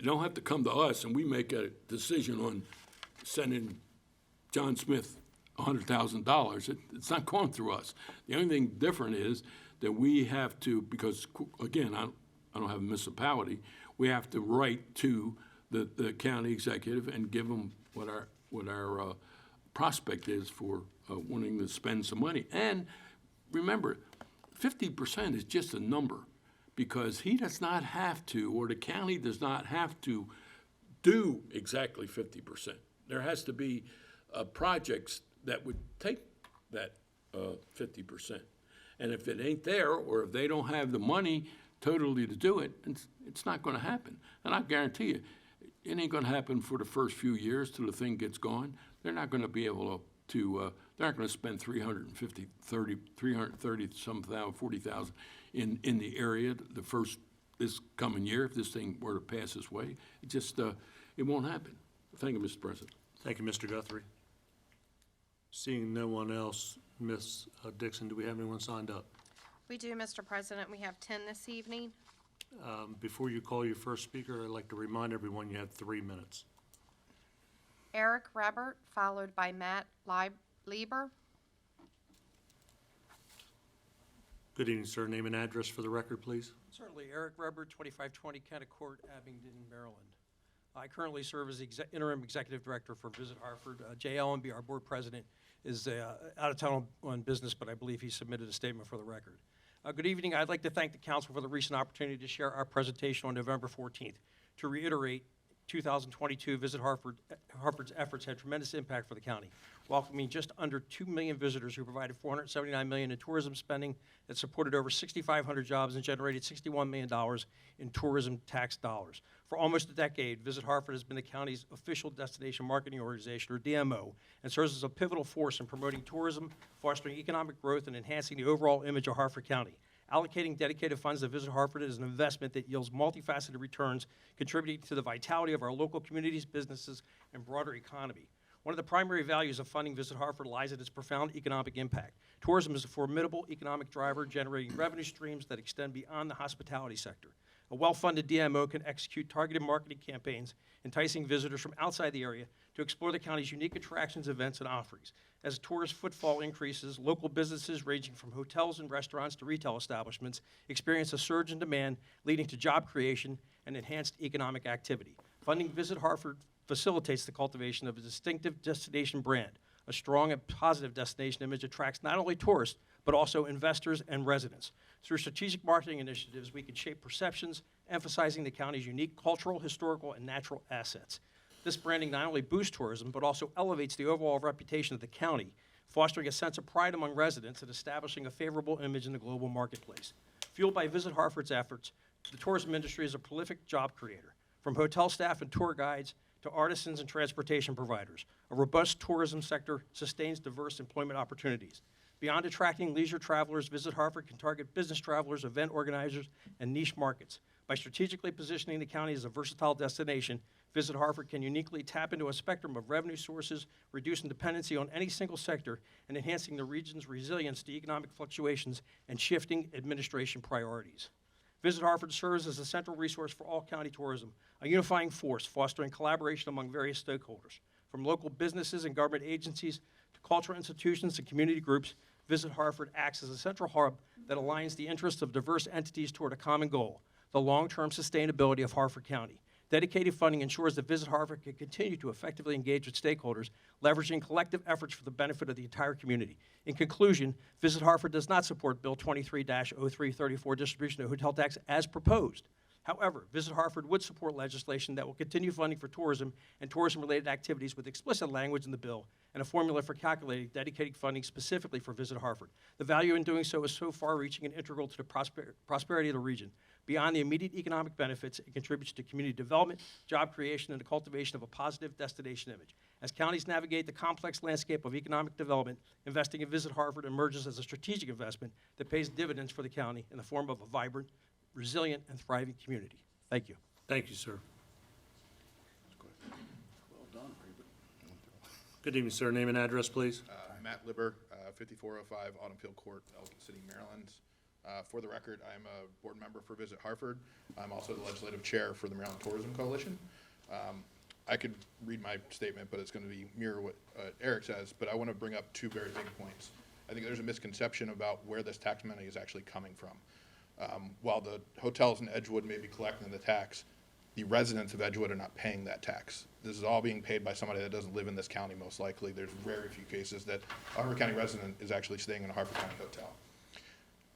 don't have to come to us and we make a decision on sending John Smith $100,000. It's not going through us. The only thing different is that we have to, because again, I don't have a municipality, we have to write to the county executive and give them what our prospect is for wanting to spend some money. And remember, 50% is just a number, because he does not have to, or the county does not have to do exactly 50%. There has to be projects that would take that 50%. And if it ain't there, or if they don't have the money totally to do it, it's not going to happen. And I guarantee you, it ain't going to happen for the first few years till the thing gets going. They're not going to be able to they're not going to spend 40,000 in the area this coming year if this thing were to pass this way. It just it won't happen. Thank you, Mr. President. Thank you, Mr. Guthrie. Seeing no one else, Ms. Dixon, do we have anyone signed up? We do, Mr. President. We have 10 this evening. Before you call your first speaker, I'd like to remind everyone you have 3 minutes. Eric Rebert, followed by Matt Lieber. Good evening, sir. Name and address for the record, please. Certainly. Eric Rebert, 2520 Kennett Court, Abingdon, Maryland. I currently serve as interim executive director for Visit Harford. Jay Ellenby, our board president, is out of town on business, but I believe he submitted a statement for the record. Good evening. I'd like to thank the council for the recent opportunity to share our presentation on November 14th. To reiterate, 2022, Visit Harford's efforts had tremendous impact for the county, welcoming just under 2 million visitors who provided $479 million in tourism spending that supported over 6,500 jobs and generated $61 million in tourism tax dollars. For almost a decade, Visit Harford has been the county's official destination marketing organization, or DMO, and serves as a pivotal force in promoting tourism, fostering economic growth, and enhancing the overall image of Harford County. Allocating dedicated funds to Visit Harford is an investment that yields multifaceted returns, contributing to the vitality of our local communities, businesses, and broader economy. One of the primary values of funding Visit Harford lies in its profound economic impact. Tourism is a formidable economic driver, generating revenue streams that extend beyond the hospitality sector. A well-funded DMO can execute targeted marketing campaigns, enticing visitors from outside the area to explore the county's unique attractions, events, and offerings. As tourist footfall increases, local businesses ranging from hotels and restaurants to retail establishments experience a surge in demand, leading to job creation and enhanced economic activity. Funding Visit Harford facilitates the cultivation of a distinctive destination brand. A strong and positive destination image attracts not only tourists, but also investors and residents. Through strategic marketing initiatives, we can shape perceptions, emphasizing the county's unique cultural, historical, and natural assets. This branding not only boosts tourism, but also elevates the overall reputation of the county, fostering a sense of pride among residents and establishing a favorable image in the global marketplace. Fueled by Visit Harford's efforts, the tourism industry is a prolific job creator. From hotel staff and tour guides to artisans and transportation providers, a robust tourism sector sustains diverse employment opportunities. Beyond attracting leisure travelers, Visit Harford can target business travelers, event organizers, and niche markets. By strategically positioning the county as a versatile destination, Visit Harford can uniquely tap into a spectrum of revenue sources, reducing dependency on any single sector, and enhancing the region's resilience to economic fluctuations and shifting administration priorities. Visit Harford serves as a central resource for all county tourism, a unifying force fostering collaboration among various stakeholders. From local businesses and government agencies to cultural institutions and community groups, Visit Harford acts as a central hub that aligns the interests of diverse entities toward a common goal, the long-term sustainability of Harford County. Dedicated funding ensures that Visit Harford can continue to effectively engage with stakeholders, leveraging collective efforts for the benefit of the entire community. In conclusion, Visit Harford does not support Bill 23-0334 distribution of hotel tax as proposed. However, Visit Harford would support legislation that will continue funding for tourism and tourism-related activities with explicit language in the bill and a formula for calculating dedicated funding specifically for Visit Harford. The value in doing so is so far-reaching and integral to the prosperity of the region. Beyond the immediate economic benefits, it contributes to community development, job creation, and the cultivation of a positive destination image. As counties navigate the complex landscape of economic development, investing in Visit Harford emerges as a strategic investment that pays dividends for the county in the form of a vibrant, resilient, and thriving community. Thank you. Thank you, sir. Good evening, sir. Name and address, please. Matt Libber, 5405 Autumn Field Court, Elgin City, Maryland. For the record, I'm a board member for Visit Harford. I'm also the legislative chair for the Maryland Tourism Coalition. I could read my statement, but it's going to mirror what Eric says, but I want to bring up two very big points. I think there's a misconception about where this tax money is actually coming from. While the hotels in Edgewood may be collecting the tax, the residents of Edgewood are not paying that tax. This is all being paid by somebody that doesn't live in this county, most likely. There's very few cases that a Harford County resident is actually staying in a Harford County hotel.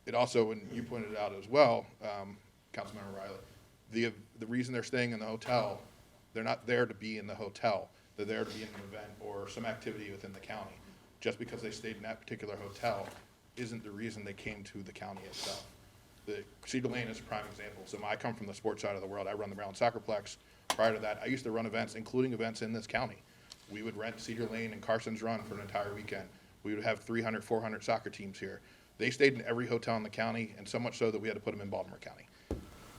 It also, and you pointed it out as well, Councilmember Riley, the reason they're staying in the hotel, they're not there to be in the hotel. They're there to be in an event or some activity within the county. Just because they stayed in that particular hotel isn't the reason they came to the county itself. The Cedar Lane is a prime example. So I come from the sports side of the world. I run the Maryland Soccerplex. Prior to that, I used to run events, including events in this county. We would rent Cedar Lane and Carson's Run for an entire weekend. We would have 300, 400 soccer teams here. They stayed in every hotel in the county, and so much so that we had to put them in Baltimore County.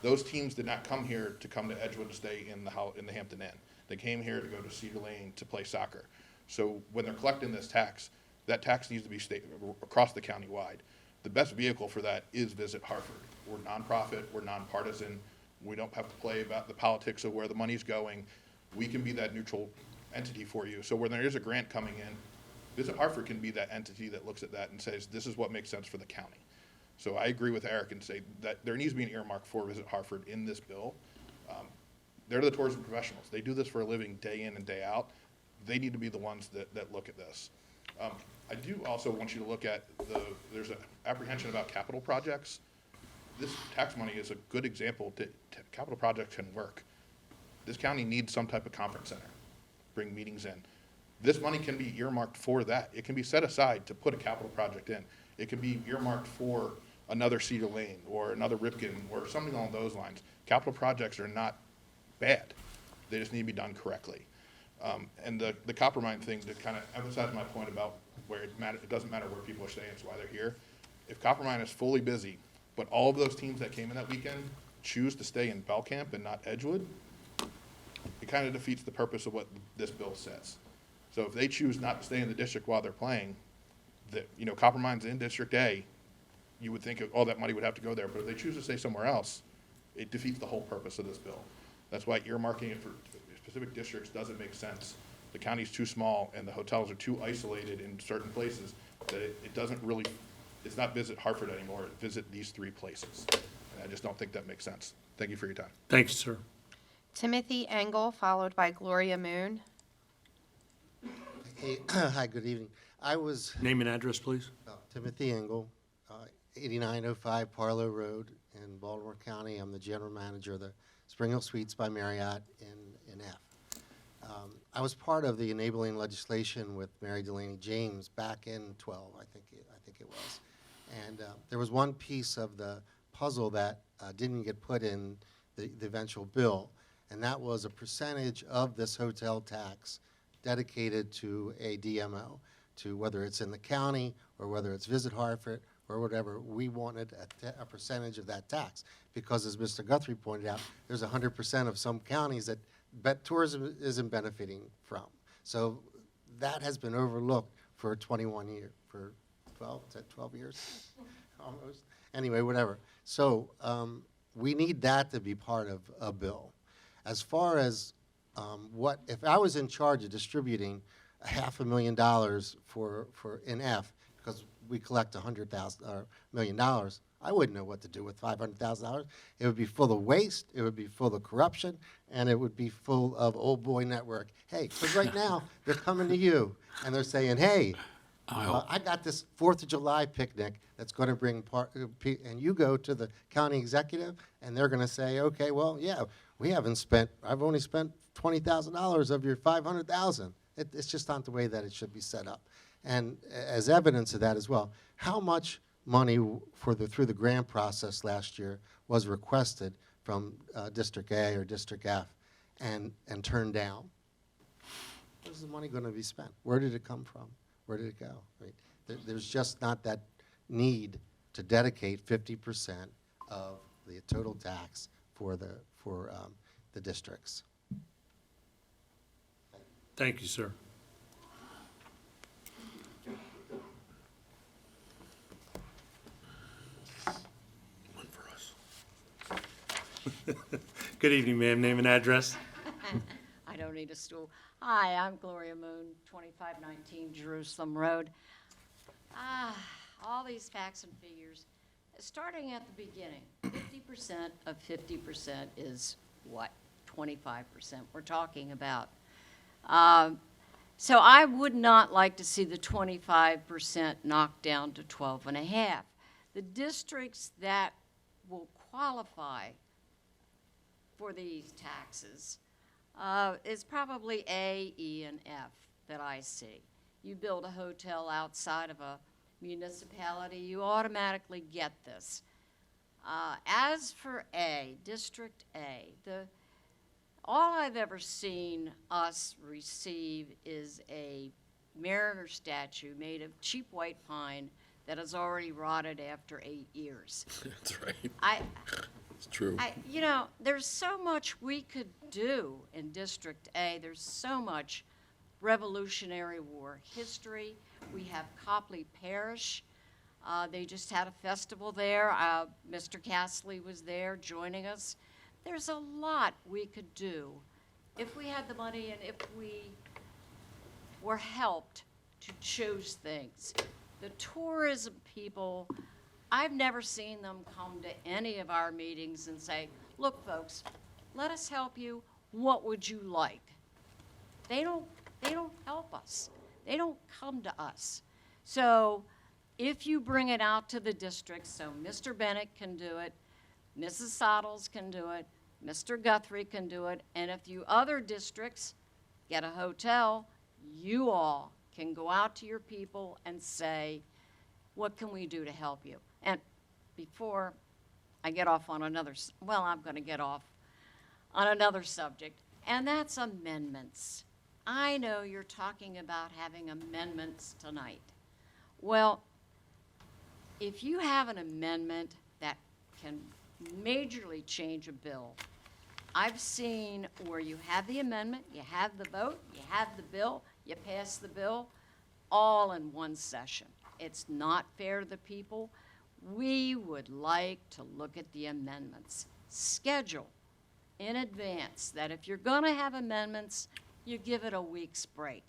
Those teams did not come here to come to Edgewood to stay in the Hampton Inn. They came here to go to Cedar Lane to play soccer. So when they're collecting this tax, that tax needs to be across the county wide. The best vehicle for that is Visit Harford. We're nonprofit, we're nonpartisan. We don't have to play about the politics of where the money's going. We can be that neutral entity for you. So when there is a grant coming in, Visit Harford can be that entity that looks at that and says, this is what makes sense for the county. So I agree with Eric and say that there needs to be an earmark for Visit Harford in this bill. They're the tourism professionals. They do this for a living day in and day out. They need to be the ones that look at this. I do also want you to look at there's an apprehension about capital projects. This tax money is a good example that capital projects can work. This county needs some type of conference center, bring meetings in. This money can be earmarked for that. It can be set aside to put a capital project in. It can be earmarked for another Cedar Lane or another Ripken or something along those lines. Capital projects are not bad. They just need to be done correctly. And the copper mine thing, to kind of emphasize my point about where it doesn't matter where people are staying, it's why they're here. If copper mine is fully busy, but all of those teams that came in that weekend choose to stay in Belcamp and not Edgewood, it kind of defeats the purpose of what this bill says. So if they choose not to stay in the district while they're playing, copper mine's in District A, you would think all that money would have to go there, but if they choose to stay somewhere else, it defeats the whole purpose of this bill. That's why earmarking it for specific districts doesn't make sense. The county's too small and the hotels are too isolated in certain places that it doesn't really, it's not Visit Harford anymore, it's Visit these 3 places. And I just don't think that makes sense. Thank you for your time. Thank you, sir. Timothy Engel, followed by Gloria Moon. Hey, hi, good evening. I was Name and address, please. Timothy Engel, 8905 Parlow Road in Baltimore County. I'm the general manager of the Spring Hill Suites by Marriott in F. I was part of the enabling legislation with Mary Delaney James back in 12, I think it was. And there was one piece of the puzzle that didn't get put in the eventual bill, and that was a percentage of this hotel tax dedicated to a DMO, to whether it's in the county or whether it's Visit Harford or whatever. We wanted a percentage of that tax because, as Mr. Guthrie pointed out, there's 100% of some counties that tourism isn't benefiting from. So that has been overlooked for 21 years, for 12 years almost. Anyway, whatever. So we need that to be part of a bill. As far as if I was in charge of distributing $500,000 for NF, because we collect $100,000 or $1 million, I wouldn't know what to do with $500,000. It would be full of waste, it would be full of corruption, and it would be full of old boy network. Hey, because right now they're coming to you and they're saying, hey, I got this 4th of July picnic that's going to bring and you go to the county executive and they're going to say, okay, well, yeah, I've only spent $20,000 of your $500,000. It's just not the way that it should be set up. And as evidence of that as well, how much money through the grant process last year was requested from District A or District F and turned down? Where's the money going to be spent? Where did it come from? Where did it go? Right? There's just not that need to dedicate 50% of the total tax for the districts. Thank you, sir. One for us. Good evening, ma'am. Name and address. I don't need a stool. Hi, I'm Gloria Moon, 2519 Jerusalem Road. All these facts and figures, starting at the beginning, 50% of 50% is what? 25% we're talking about. So I would not like to see the 25% knocked down to 12.5. The districts that will qualify for these taxes is probably A, E, and F that I see. You build a hotel outside of a municipality, you automatically get this. As for A, District A, all I've ever seen us receive is a mariner statue made of cheap white pine that has already rotted after 8 years. That's right. It's true. There's so much we could do in District A. There's so much Revolutionary War history. We have Copley Parish. They just had a festival there. Mr. Castley was there joining us. There's a lot we could do if we had the money and if we were helped to choose things. The tourism people, I've never seen them come to any of our meetings and say, look, folks, let us help you. What would you like? They don't help us. They don't come to us. So if you bring it out to the districts, so Mr. Bennett can do it, Mrs. Sottles can do it, Mr. Guthrie can do it, and if you other districts get a hotel, you all can go out to your people and say, what can we do to help you? And before I get off on another, well, I'm going to get off on another subject, and that's amendments. I know you're talking about having amendments tonight. Well, if you have an amendment that can majorly change a bill, I've seen where you have the amendment, you have the vote, you have the bill, you pass the bill, all in one session. It's not fair to the people. We would like to look at the amendments. Schedule in advance that if you're going to have amendments, you give it a week's break.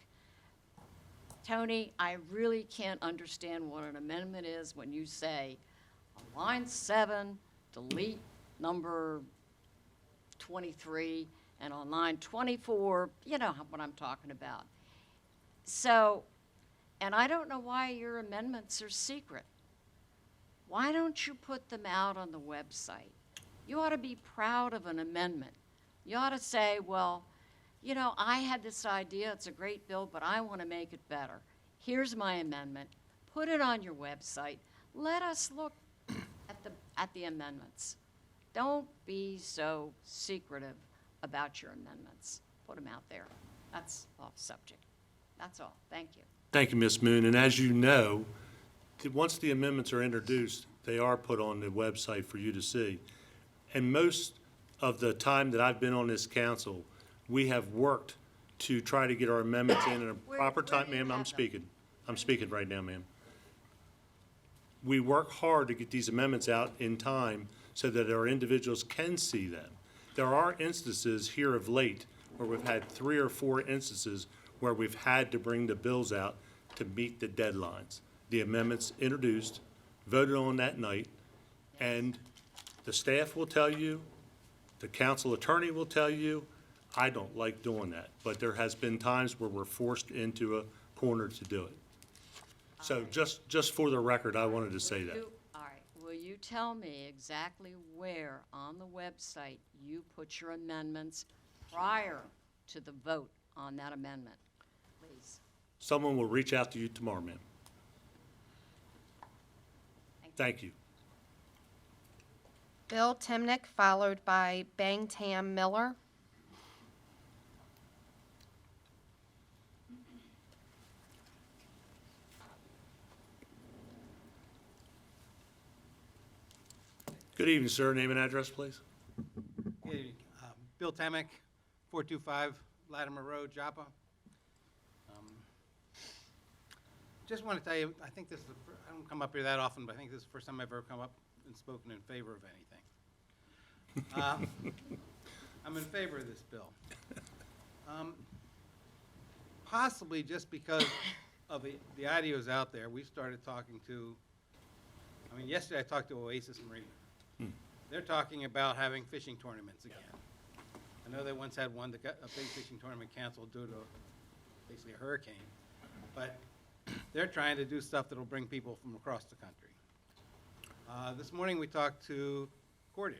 Tony, I really can't understand what an amendment is when you say, on line 7, delete number 23, and on line 24, you know what I'm talking about. So, and I don't know why your amendments are secret. Why don't you put them out on the website? You ought to be proud of an amendment. You ought to say, well, you know, I had this idea, it's a great bill, but I want to make it better. Here's my amendment. Put it on your website. Let us look at the amendments. Don't be so secretive about your amendments. Put them out there. That's off subject. That's all. Thank you. Thank you, Ms. Moon. And as you know, once the amendments are introduced, they are put on the website for you to see. And most of the time that I've been on this council, we have worked to try to get our amendments in a proper time. do you Ma'am, I'm have them? speaking. I'm speaking right now, ma'am. We work hard to get these amendments out in time so that our individuals can see them. There are instances here of late where we've had 3 or 4 instances where we've had to bring the bills out to meet the deadlines. The amendments introduced, voted on that night, and the staff will tell you, the council attorney will tell you, I don't like doing that. But there has been times where we're forced into a corner to do it. So just for the record, I wanted to say that. All right. Will you tell me exactly where on the website you put your amendments prior to the vote on that amendment, please? Someone will reach out to you tomorrow, ma'am. Thank you. Bill Timnick, followed by Bang Tam Miller. Good evening, sir. Name and address, please. Hey, Bill Tamick, 425 Latimer Road, Joppa. Just want to tell you, I think this is, I don't come up here that often, but I think this is the first time I've ever come up and spoken in favor of anything. I'm in favor of this bill. Possibly just because of the ideas out there, we started talking to, I mean, yesterday I talked to Oasis Marina. They're talking about having fishing tournaments again. I know they once had one that got a big fishing tournament canceled due to basically a hurricane. But they're trying to do stuff that'll bring people from across the country. This morning we talked to Cordish.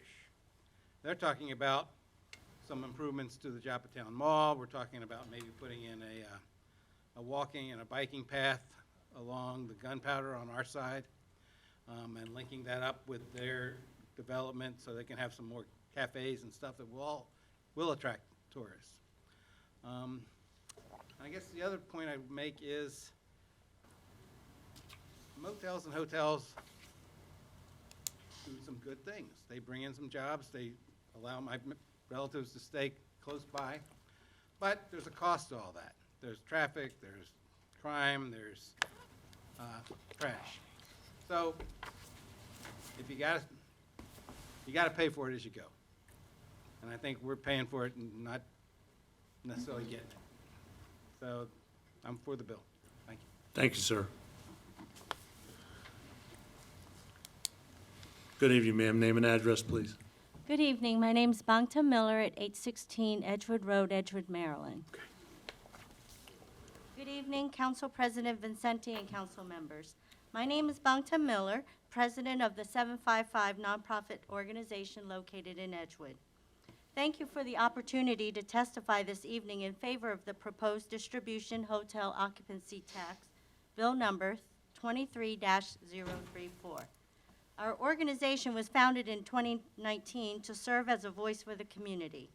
They're talking about some improvements to the Joppatown Mall. We're talking about maybe putting in a walking and a biking path along the Gunpowder on our side, and linking that up with their development so they can have some more cafes and stuff that will attract tourists. I guess the other point I would make is motels and hotels do some good things. They bring in some jobs. They allow my relatives to stay close by. But there's a cost to all that. There's traffic, there's crime, there's trash. So if you gotta pay for it as you go. And I think we're paying for it and not necessarily getting it. So I'm for the bill. Thank you. Thank you, sir. Good evening, ma'am. Name and address, please. Good evening. My name's Bangta Miller at 816 Edgewood Road, Edgewood, Maryland. Good evening, Council President Vincenti and council members. My name is Bangta Miller, president of the 755 nonprofit organization located in Edgewood. Thank you for the opportunity to testify this evening in favor of the proposed distribution hotel occupancy tax, Bill number 23-034. Our organization was founded in 2019 to serve as a voice for the community.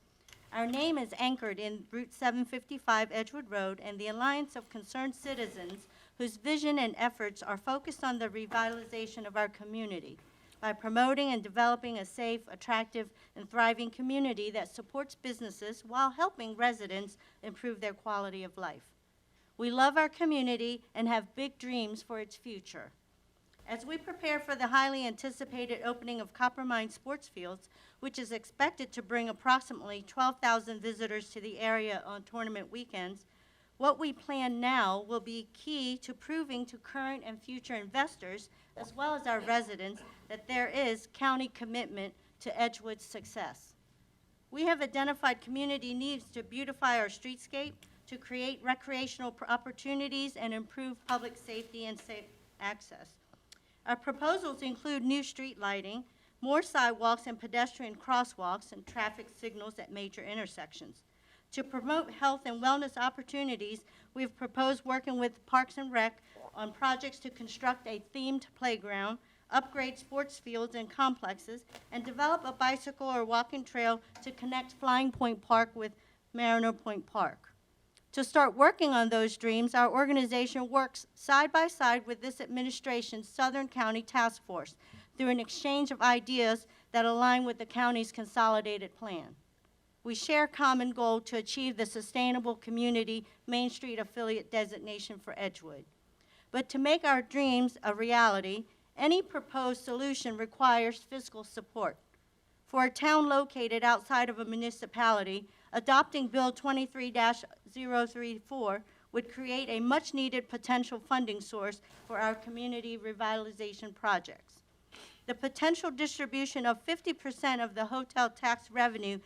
Our name is anchored in Route 755 Edgewood Road and the Alliance of Concerned Citizens, whose vision and efforts are focused on the revitalization of our community by promoting and developing a safe, attractive, and thriving community that supports businesses while helping residents improve their quality of life. We love our community and have big dreams for its future. As we prepare for the highly anticipated opening of Copper Mine Sports Fields, which is expected to bring approximately 12,000 visitors to the area on tournament weekends, what we plan now will be key to proving to current and future investors, as well as our residents, that there is county commitment to Edgewood's success. We have identified community needs to beautify our streetscape, to create recreational opportunities, and improve public safety and safe access. Our proposals include new street lighting, more sidewalks and pedestrian crosswalks, and traffic signals at major intersections. To promote health and wellness opportunities, we've proposed working with Parks and Rec on projects to construct a themed playground, upgrade sports fields and complexes, and develop a bicycle or walking trail to connect Flying Point Park with Mariner Point Park. To start working on those dreams, our organization works side by side with this administration's Southern County Task Force through an exchange of ideas that align with the county's consolidated plan. We share a common goal to achieve the Sustainable Community Main Street Affiliate designation for Edgewood. But to make our dreams a reality, any proposed solution requires fiscal support. For a town located outside of a municipality, adopting Bill 23-034 would create a much-needed potential funding source for our community revitalization projects. The potential distribution of 50% of the hotel tax revenue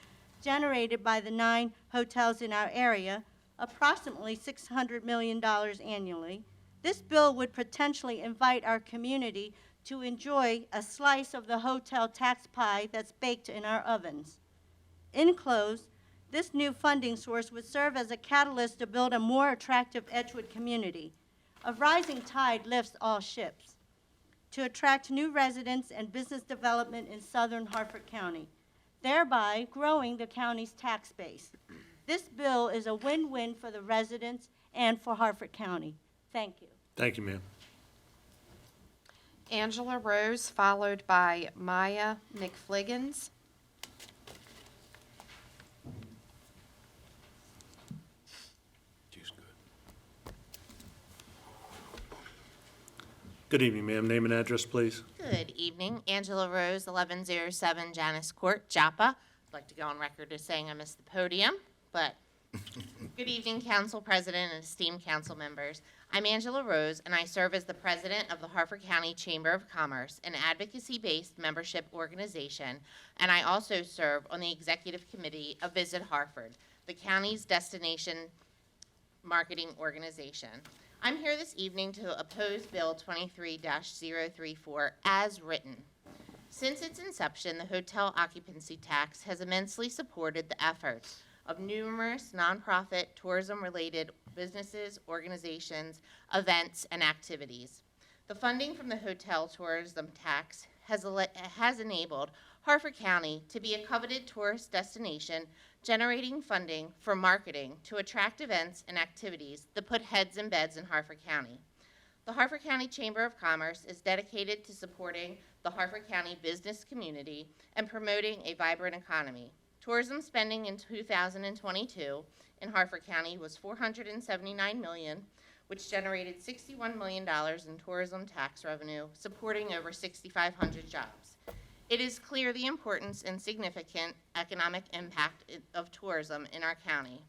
generated by the 9 hotels in our area, approximately $600 million annually, this bill would potentially invite our community to enjoy a slice of the hotel tax pie that's baked in our ovens. In close, this new funding source would serve as a catalyst to build a more attractive Edgewood community. A rising tide lifts all ships. To attract new residents and business development in southern Harford County, thereby growing the county's tax base. This bill is a win-win for the residents and for Harford County. Thank you. Thank you, ma'am. Angela Rose, followed by Maya McFliggins. She's good. Good evening, ma'am. Name and address, please. Good evening. Angela Rose, 1107 Janice Court, Joppa. I'd like to go on record as saying I missed the podium, but good evening, Council President and esteemed council members. I'm Angela Rose, and I serve as the president of the Harford County Chamber of Commerce, an advocacy-based membership organization, and I also serve on the executive committee of Visit Harford, the county's destination marketing organization. I'm here this evening to oppose Bill 23-034 as written. Since its inception, the hotel occupancy tax has immensely supported the efforts of numerous nonprofit tourism-related businesses, organizations, events, and activities. The funding from the hotel tourism tax has enabled Harford County to be a coveted tourist destination, generating funding for marketing to attract events and activities that put heads in beds in Harford County. The Harford County Chamber of Commerce is dedicated to supporting the Harford County business community and promoting a vibrant economy. Tourism spending in 2022 in Harford County was $479 million, which generated $61 million in tourism tax revenue, supporting over 6,500 jobs. It is clear the importance and significant economic impact of tourism in our county.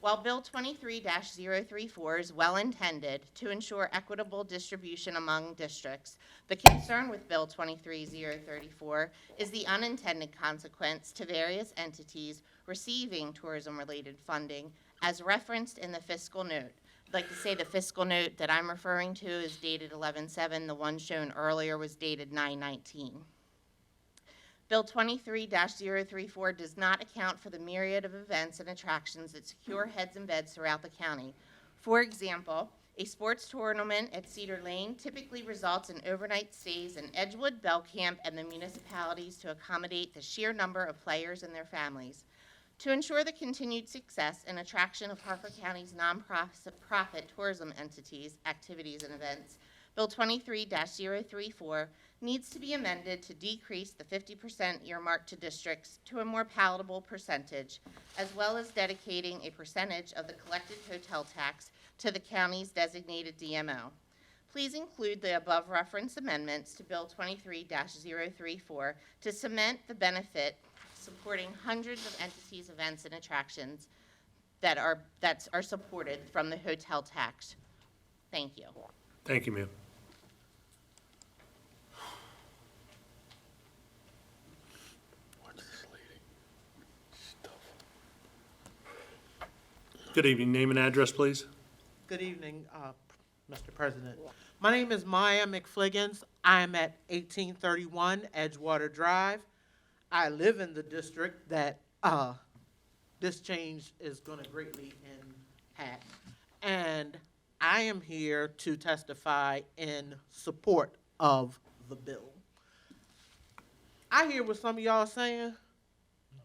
While Bill 23-034 is well intended to ensure equitable distribution among districts, the concern with Bill 23-034 is the unintended consequence to various entities receiving tourism-related funding as referenced in the fiscal note. I'd like to say the fiscal note that I'm referring to is dated 11/7. The one shown earlier was dated 9/19. Bill 23-034 does not account for the myriad of events and attractions that secure heads and beds throughout the county. For example, a sports tournament at Cedar Lane typically results in overnight stays in Edgewood, Belcamp, and the municipalities to accommodate the sheer number of players and their families. To ensure the continued success and attraction of Harford County's nonprofit tourism entities, activities, and events, Bill 23-034 needs to be amended to decrease the 50% earmark to districts to a more palatable percentage, as well as dedicating a percentage of the collected hotel tax to the county's designated DMO. Please include the above referenced amendments to Bill 23-034 to cement the benefit supporting hundreds of entities, events, and attractions that are supported from the hotel tax. Thank you. Thank you, ma'am. Good evening. Name and address, please. Good evening, Mr. President. My name is Maya McFliggins. I am at 1831 Edgewater Drive. I live in the district that this change is going to greatly impact. And I am here to testify in support of the bill. I hear what some of y'all are saying,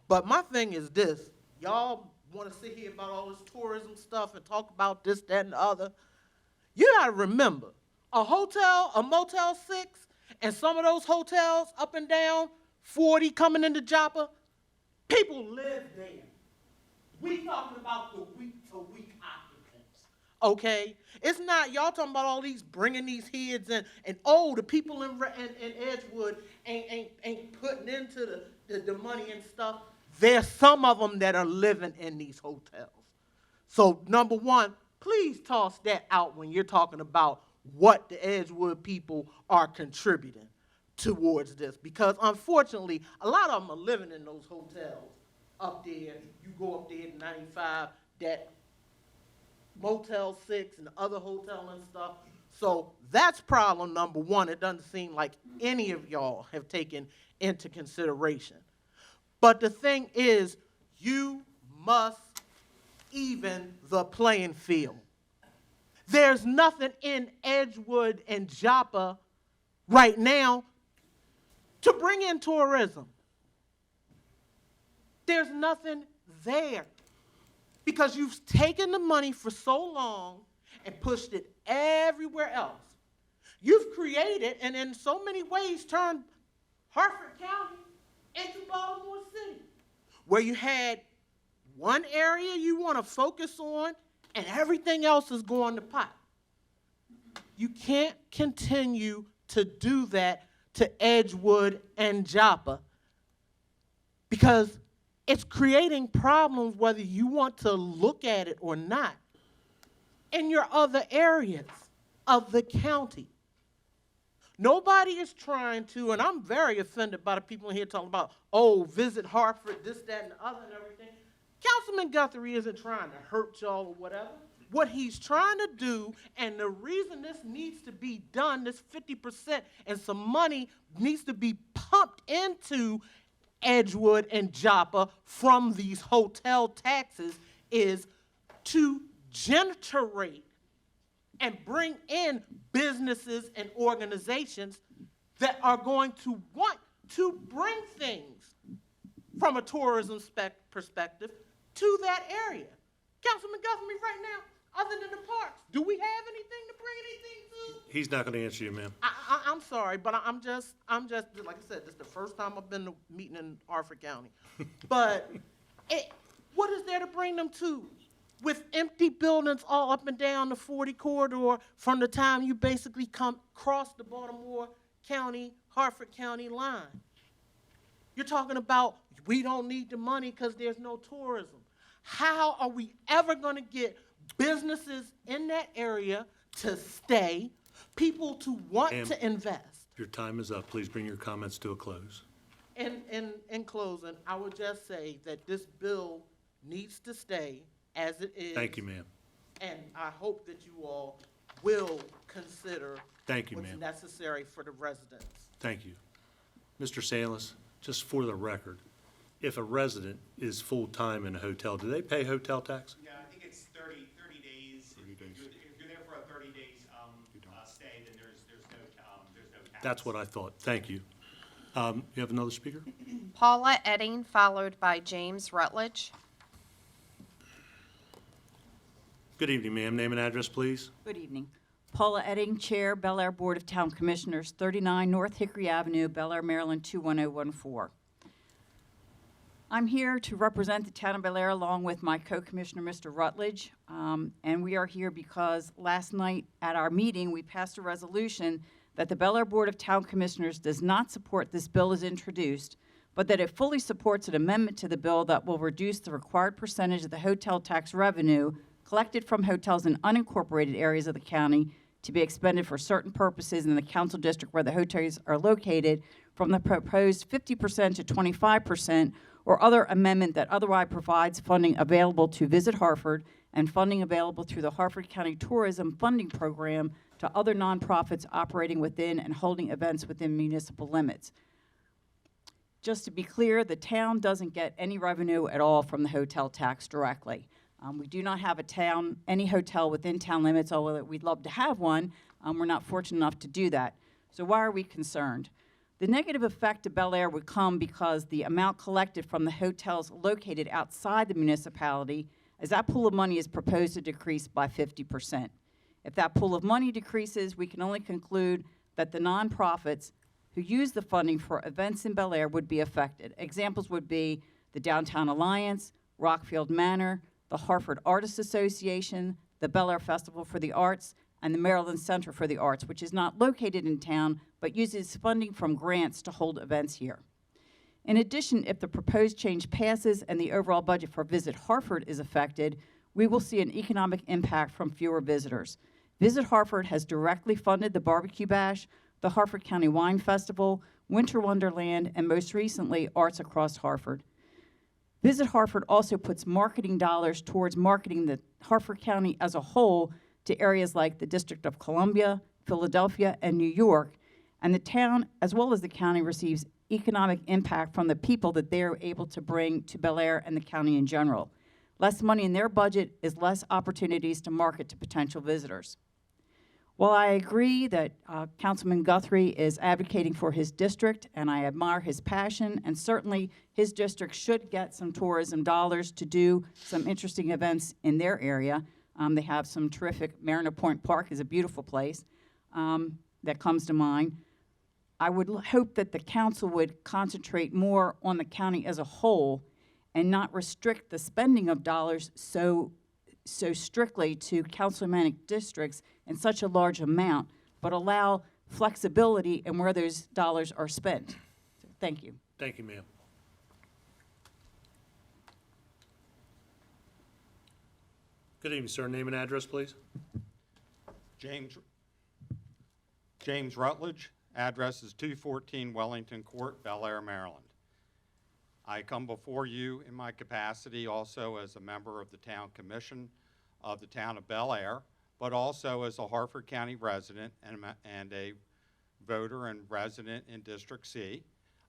but my thing is this. Y'all want to sit here about all this tourism stuff and talk about this, that, and the other. You got to remember, a hotel, a Motel 6, and some of those hotels up and down 40 coming into Joppa, people live there. We talking about the week-to-week occupants, okay? It's not, y'all talking about all these, bringing these heads in, and the people in Edgewood ain't putting into the money and stuff. There's some of them that are living in these hotels. So, number one, please toss that out when you're talking about what the Edgewood people are contributing towards this. Because, unfortunately, a lot of them are living in those hotels up there. You go up there to 95, that Motel 6 and the other hotel and stuff. So, that's problem number one. It doesn't seem like any of y'all have taken into consideration. But the thing is, you must even the playing field. There's nothing in Edgewood and Joppa right now to bring in tourism. There's nothing there because you've taken the money for so long and pushed it everywhere else. You've created and in so many ways turned Harford County into Baltimore City, where you had one area you want to focus on and everything else is going to pot. You can't continue to do that to Edgewood and Joppa because it's creating problems whether you want to look at it or not in your other areas of the county. Nobody is trying to, and I'm very offended by the people in here talking about, visit Harford, this, that, and the other and everything. Councilman Guthrie isn't trying to hurt y'all or whatever. What he's trying to do, and the reason this needs to be done, this 50% and some money needs to be pumped into Edgewood and Joppa from these hotel taxes, is to generate and bring in businesses and organizations that are going to want to bring things from a tourism perspective to that area. Councilman Guthrie, right now, other than the parks, do we have anything to bring anything to? He's not going to answer you, ma'am. I'm sorry, but I'm just, like I said, this is the first time I've been to a meeting in Harford County. But what is there to bring them to? With empty buildings all up and down the 40 corridor from the time you basically cross the Baltimore County, Harford County line. You're talking about we don't need the money because there's no tourism. How are we ever going to get businesses in that area to stay, people to want to invest? Your time is up. Please bring your comments to a close. In closing, I would just say that this bill needs to stay as it is. Thank you, ma'am. And I hope that you all will consider Thank you, what's ma'am. necessary for the residents. Thank you. Mr. Salas, just for the record, if a resident is full-time in a hotel, do they pay hotel tax? Yeah, I think it's 30 days. 30 days. If you're there for a 30 days stay, then there's no tax. That's what I thought. Thank you. You have another speaker? Paula Edding, followed by James Rutledge. Good evening, ma'am. Name and address, please. Good evening. Paula Edding, Chair, Bel Air Board of Town Commissioners, 39 North Hickory Avenue, Bel Air, Maryland, 21014. I'm here to represent the town of Bel Air along with my co-commissioner, Mr. Rutledge, and we are here because last night at our meeting, we passed a resolution that the Bel Air Board of Town Commissioners does not support this bill as introduced, but that it fully supports an amendment to the bill that will reduce the required percentage of the hotel tax revenue collected from hotels in unincorporated areas of the county to be expended for certain purposes in the council district where the hotels are located from the proposed 50% to 25%, or other amendment that otherwise provides funding available to Visit Harford and funding available through the Harford County Tourism Funding Program to other nonprofits operating within and holding events within municipal limits. Just to be clear, the town doesn't get any revenue at all from the hotel tax directly. We do not have any hotel within town limits, although we'd love to have one. We're not fortunate enough to do that. So why are we concerned? The negative effect to Bel Air would come because the amount collected from the hotels located outside the municipality, as that pool of money is proposed to decrease by 50%. If that pool of money decreases, we can only conclude that the nonprofits who use the funding for events in Bel Air would be affected. Examples would be the Downtown Alliance, Rockfield Manor, the Harford Artists Association, the Bel Air Festival for the Arts, and the Maryland Center for the Arts, which is not located in town, but uses funding from grants to hold events here. In addition, if the proposed change passes and the overall budget for Visit Harford is affected, we will see an economic impact from fewer visitors. Visit Harford has directly funded the Barbecue Bash, the Harford County Wine Festival, Winter Wonderland, and most recently, Arts Across Harford. Visit Harford also puts marketing dollars towards marketing the Harford County as a whole to areas like the District of Columbia, Philadelphia, and New York, and the town, as well as the county, receives economic impact from the people that they're able to bring to Bel Air and the county in general. Less money in their budget is less opportunities to market to potential visitors. While I agree that Councilman Guthrie is advocating for his district, and I admire his passion, and certainly his district should get some tourism dollars to do some interesting events in their area. They have some terrific, Mariner Point Park is a beautiful place that comes to mind. I would hope that the council would concentrate more on the county as a whole and not restrict the spending of dollars so strictly to councilmanic districts in such a large amount, but allow flexibility in where those dollars are spent. Thank you. Thank you, ma'am. Good evening, sir. Name and address, please. James Rutledge. Address is 214 Wellington Court, Bel Air, Maryland. I come before you in my capacity also as a member of the Town Commission of the Town of Bel Air, but also as a Harford County resident and a voter and resident in District C.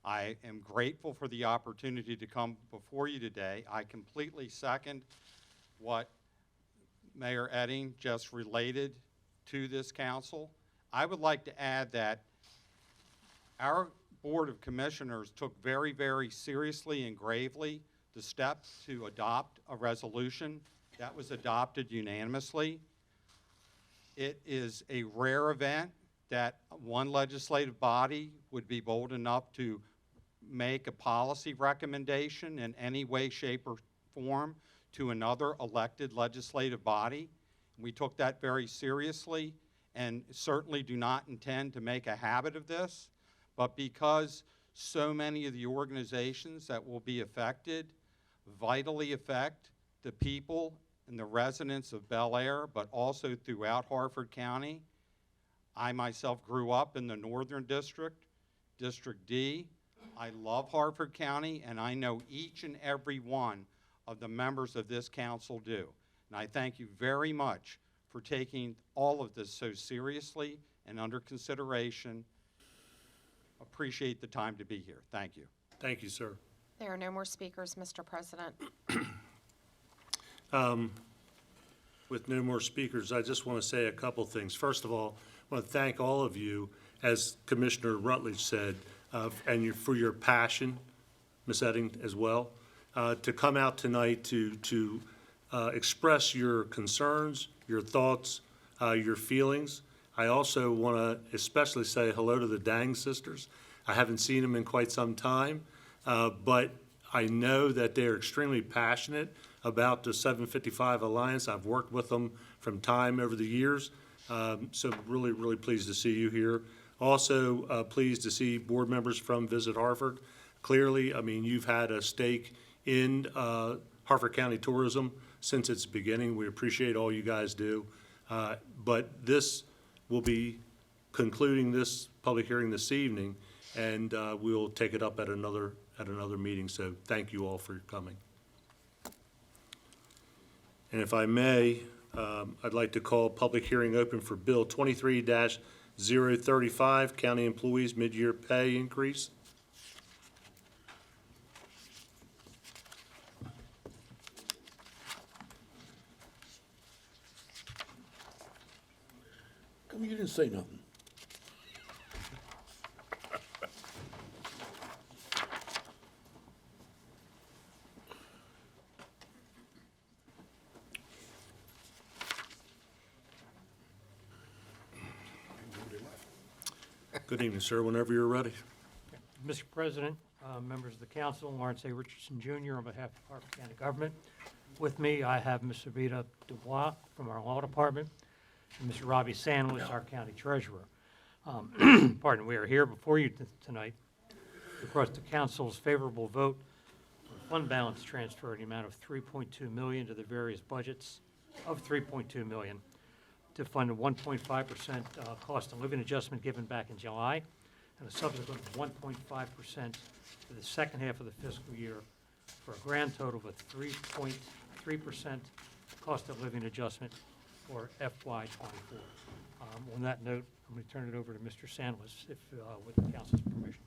I am grateful for the opportunity to come before you today. I completely second what Mayor Edding just related to this council. I would like to add that our Board of Commissioners took very, very seriously and gravely the step to adopt a resolution that was adopted unanimously. It is a rare event that one legislative body would be bold enough to make a policy recommendation in any way, shape, or form to another elected legislative body. We took that very seriously and certainly do not intend to make a habit of this. But because so many of the organizations that will be affected vitally affect the people and the residents of Bel Air, but also throughout Harford County, I myself grew up in the Northern District, District D. I love Harford County, and I know each and every one of the members of this council do. And I thank you very much for taking all of this so seriously and under consideration. Appreciate the time to be here. Thank you. Thank you, sir. There are no more speakers, Mr. President. With no more speakers, I just want to say a couple things. First of all, I want to thank all of you, as Commissioner Rutledge said, for your passion, Ms. Edding as well, to come out tonight to express your concerns, your thoughts, your feelings. I also want to especially say hello to the Dang sisters. I haven't seen them in quite some time, but I know that they're extremely passionate about the 755 Alliance. I've worked with them from time over the years, so really, really pleased to see you here. Also, pleased to see board members from Visit Harford. Clearly, I mean, you've had a stake in Harford County tourism since its beginning. We appreciate all you guys do. But this will be concluding this public hearing this evening, and we'll take it up at another meeting. So thank you all for coming. And if I may, I'd like to call public hearing open for Bill 23-035, County Employees Mid-Year Pay Increase. Come, you didn't say nothing. Good evening, sir. Whenever you're ready. Mr. President, members of the council, Lawrence A. Richardson Jr. on behalf of Harford County Government. With me, I have Ms. Rita Dubois from our Law Department and Mr. Robbie Sandwich, our County Treasurer. Pardon, we are here before you tonight to request the council's favorable vote on fund balance transfer in the amount of $3.2 million to the various budgets of $3.2 million to fund a 1.5% cost of living adjustment given back in July, and a subsequent 1.5% for the second half of the fiscal year, for a grand total of a 3.3% cost of living adjustment for FY '24. On that note, I'm going to turn it over to Mr. Sandwich, if with the council's permission.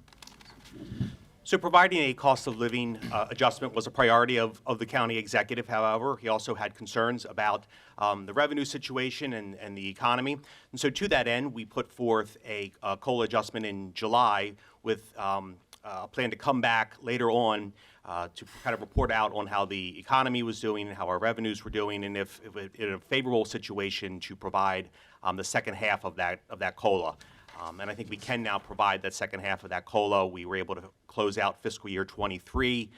So providing a cost of living adjustment was a priority of the county executive. However, he also had concerns about the revenue situation and the economy. And so to that end, we put forth a COLA adjustment in July with a plan to come back later on to kind of report out on how the economy was doing and how our revenues were doing, and if in a favorable situation to provide the second half of that COLA. And I think we can now provide that second half of that COLA. We were able to close out fiscal year '23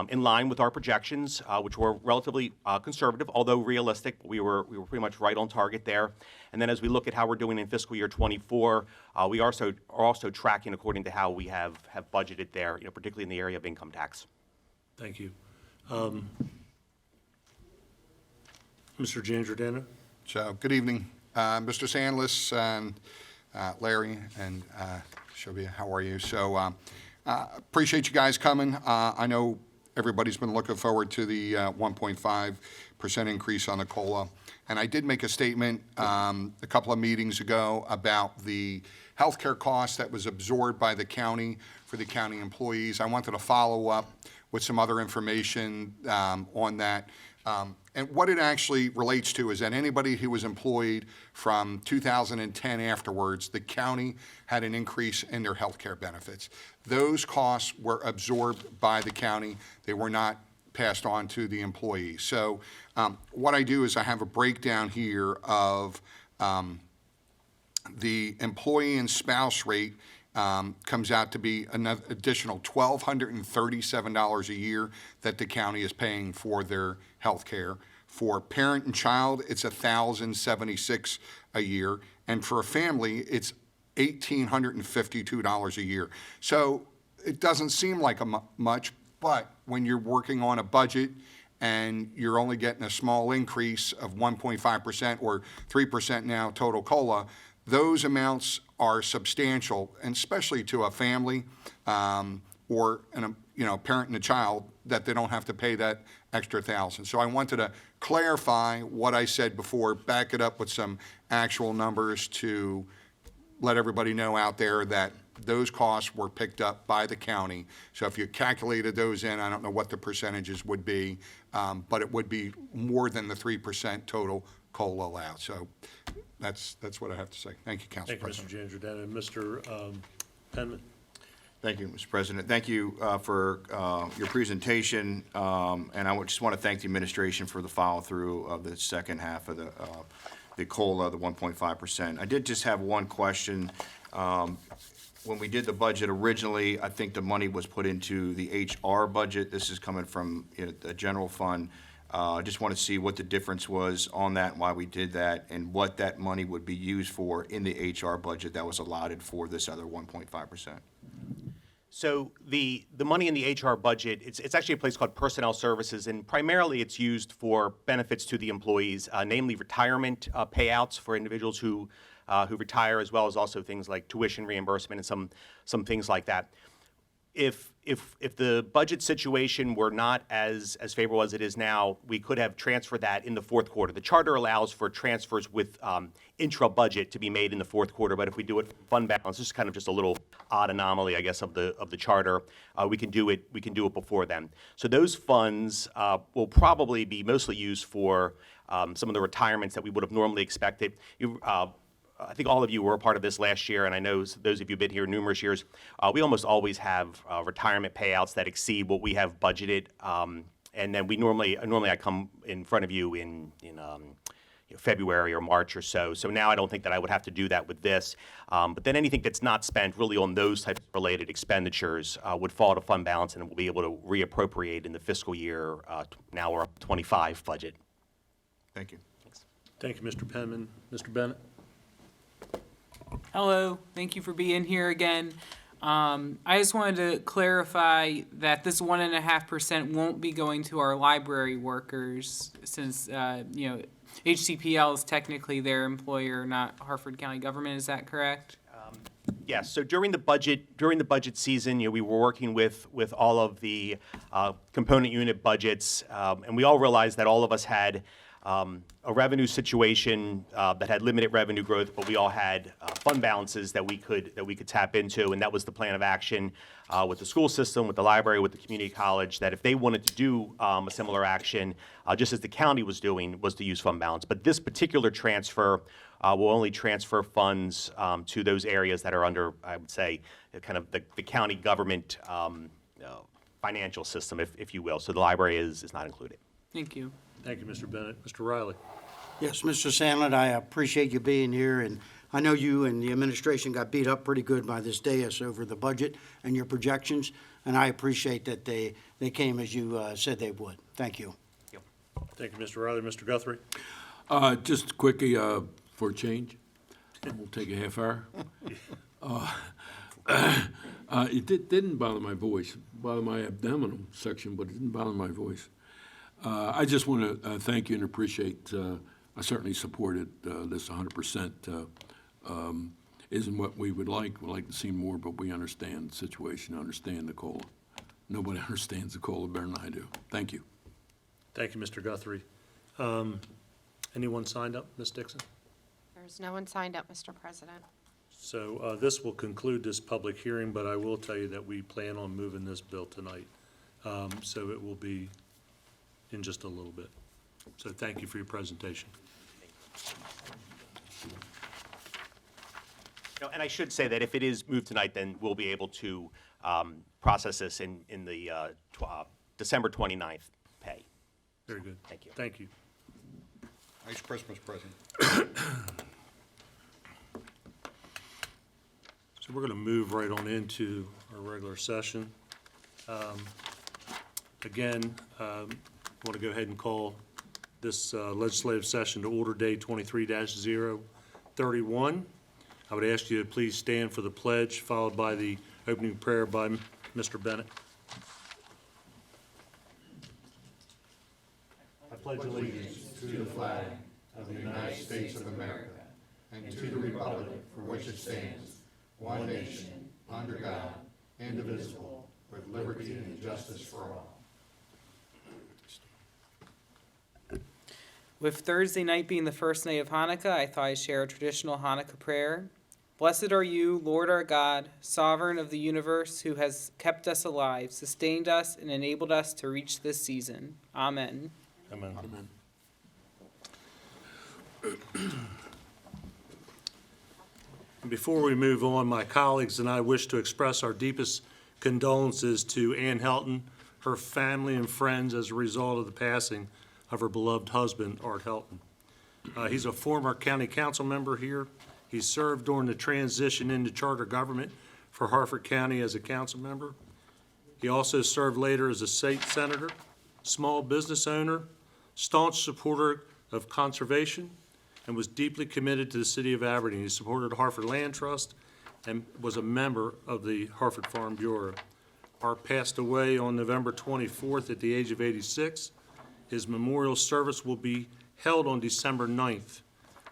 in line with our projections, which were relatively conservative, although realistic. We were pretty much right on target there. And then as we look at how we're doing in fiscal year '24, we are also tracking according to how we have budgeted there, particularly in the area of income tax. Thank you. Mr. Giangiordano? So, good evening, Mr. Sandless and Larry and Shovia, how are you? So, appreciate you guys coming. I know everybody's been looking forward to the 1.5% increase on the COLA. And I did make a statement a couple of meetings ago about the healthcare cost that was absorbed by the county for the county employees. I wanted to follow up with some other information on that. And what it actually relates to is that anybody who was employed from 2010 afterwards, the county had an increase in their health care benefits. Those costs were absorbed by the county. They were not passed on to the employees. So what I do is I have a breakdown here of the employee and spouse rate comes out to be an additional $1,237 a year that the county is paying for their health care. For parent and child, it's $1,076 a year. And for a family, it's $1,852 a year. So it doesn't seem like much, but when you're working on a budget and you're only getting a small increase of 1.5% or 3% now total COLA, those amounts are substantial, and especially to a family or a parent and a child, that they don't have to pay that extra $1,000. So I wanted to clarify what I said before, back it up with some actual numbers to let everybody know out there that those costs were picked up by the county. So if you calculated those in, I don't know what the percentages would be, but it would be more than the 3% total COLA allowed. So that's what I have to say. Thank you, Council Thank you, President. Mr. Jandreau. And Mr. Penman? Thank you, Mr. President. Thank you for your presentation, and I just want to thank the administration for the follow-through of the second half of the COLA, the 1.5%. I did just have one question. When we did the budget originally, I think the money was put into the HR budget. This is coming from the general fund. I just want to see what the difference was on that, and why we did that, and what that money would be used for in the HR budget that was allotted for this other 1.5%. So the money in the HR budget, it's actually a place called Personnel Services, and primarily it's used for benefits to the employees, namely retirement payouts for individuals who retire, as well as also things like tuition reimbursement and some things like that. If the budget situation were not as favorable as it is now, we could have transferred that in the fourth quarter. The charter allows for transfers with intra-budget to be made in the fourth quarter, but if we do it fund balance, this is kind of just a little odd anomaly, I guess, of the charter. We can do it before then. So those funds will probably be mostly used for some of the retirements that we would have normally expected. I think all of you were a part of this last year, and I know those of you who've been here numerous years, we almost always have retirement payouts that exceed what we have budgeted. And then normally I come in front of you in February or March or so. So now I don't think that I would have to do that with this. But then anything that's not spent really on those types of related expenditures would fall to fund balance, and we'll be able to reappropriate in the fiscal year, now we're up 25 budget. Thank you. Thanks. Thank you, Mr. Penman. Mr. Bennett? Hello, thank you for being here again. I just wanted to clarify that this 1.5% won't be going to our library workers, since HCPL is technically their employer, not Harford County government. Is that correct? Yes. So during the budget season, we were working with all of the component unit budgets, and we all realized that all of us had a revenue situation that had limited revenue growth, but we all had fund balances that we could tap into, and that was the plan of action with the school system, with the library, with the community college, that if they wanted to do a similar action, just as the county was doing, was to use fund balance. But this particular transfer will only transfer funds to those areas that are under, I would say, kind of the county government financial system, if you will. So the library is not included. Thank you. Thank you, Mr. Bennett. Mr. Riley? Yes, Mr. Sandlin, I appreciate you being here, and I know you and the administration got beat up pretty good by this dais over the budget and your projections, and I appreciate that they came as you said they would. Thank you. Thank you, Mr. Riley. Mr. Guthrie? Just quickly, for a change, we'll take a half hour. It didn't bother my voice, bother my abdominal section, but it didn't bother my voice. I just want to thank you and appreciate, I certainly supported this 100%. Isn't what we would like. We'd like to see more, but we understand the situation, understand the COLA. Nobody understands the COLA better than I do. Thank you. Thank you, Mr. Guthrie. Anyone signed up, Ms. Dixon? There's no one signed up, Mr. President. So this will conclude this public hearing, but I will tell you that we plan on moving this bill tonight. So it will be in just a little bit. So thank you for your presentation. And I should say that if it is moved tonight, then we'll be able to process this in the December 29th pay. Very good. Thank you. Thank you. Nice Christmas present. So we're going to move right on into our regular session. Again, I want to go ahead and call this legislative session to order, day 23-031. I would ask you to please stand for the pledge, followed by the opening prayer by Mr. Bennett. I pledge allegiance to the flag of the United States of America and to the republic for which it stands, one nation, under God, indivisible, with liberty and justice for all. With Thursday night being the first night of Hanukkah, I thought I'd share a traditional Hanukkah prayer. Blessed are you, Lord our God, sovereign of the universe, who has kept us alive, sustained us, and enabled us to reach this season. Amen. Amen. Before we move on, my colleagues and I wish to express our deepest condolences to Ann Helton, her family and friends as a result of the passing of her beloved husband, Art Helton. He's a former county council member here. He served during the transition into charter government for Harford County as a council member. He also served later as a state senator, small business owner, staunch supporter of conservation, and was deeply committed to the city of Aberdeen. He supported Harford Land Trust and was a member of the Harford Farm Bureau. Art passed away on November 24th at the age of 86. His memorial service will be held on December 9th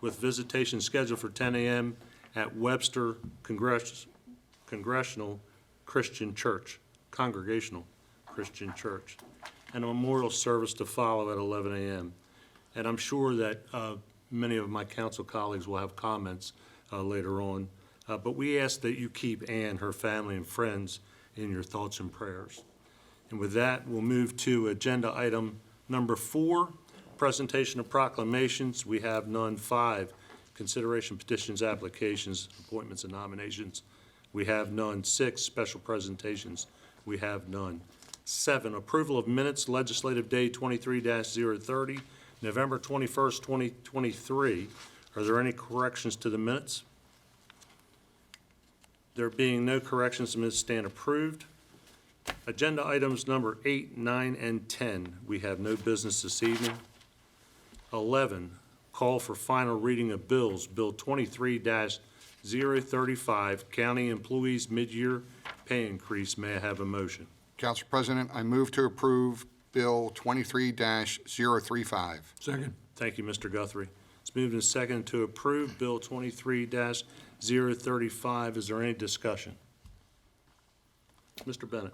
with visitation scheduled for 10 a.m. at Webster Congregational Christian Church, and a memorial service to follow at 11 a.m. And I'm sure that many of my council colleagues will have comments later on. But we ask that you keep Ann, her family, and friends in your thoughts and prayers. And with that, we'll move to agenda item number 4, presentation of proclamations. We have none. 5, consideration petitions, applications, appointments, and nominations. We have none. 6, special presentations. We have none. 7, approval of minutes, legislative day 23-030, November 21st, 2023. Are there any corrections to the minutes? There being no corrections, the minutes stand approved. Agenda items number 8, 9, and 10. We have no business this evening. 11, call for final reading of bills. Bill 23-035, County Employees Mid-Year Pay Increase. May I have a motion? Council President, I move to approve Bill 23-035. Second. Thank you, Mr. Guthrie. It's moved and seconded to approve Bill 23-035. Is there any discussion? Mr. Bennett.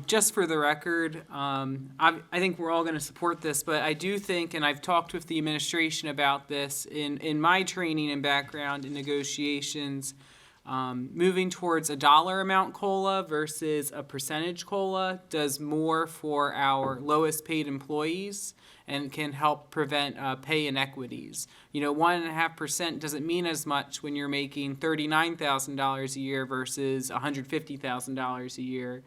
Just for the record, I think we're all going to support this, but I do think, and I've talked with the administration about this, in my training and background in negotiations, moving towards a dollar amount COLA versus a percentage COLA does more for our lowest paid employees and can help prevent pay inequities. 1.5% doesn't mean as much when you're making $39,000 a year versus $150,000 a year.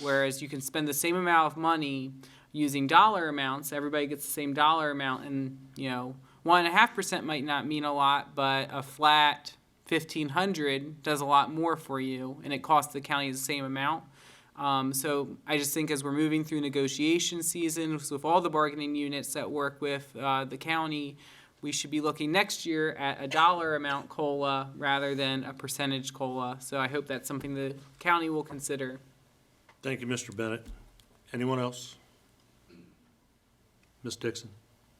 Whereas you can spend the same amount of money using dollar amounts, everybody gets the same dollar amount, and 1.5% might not mean a lot, but a flat $1,500 does a lot more for you, and it costs the county the same amount. So I just think as we're moving through negotiation seasons with all the bargaining units that work with the county, we should be looking next year at a dollar amount COLA rather than a percentage COLA. So I hope that's something the county will consider. Thank you, Mr. Bennett. Anyone else? Ms. Dixon?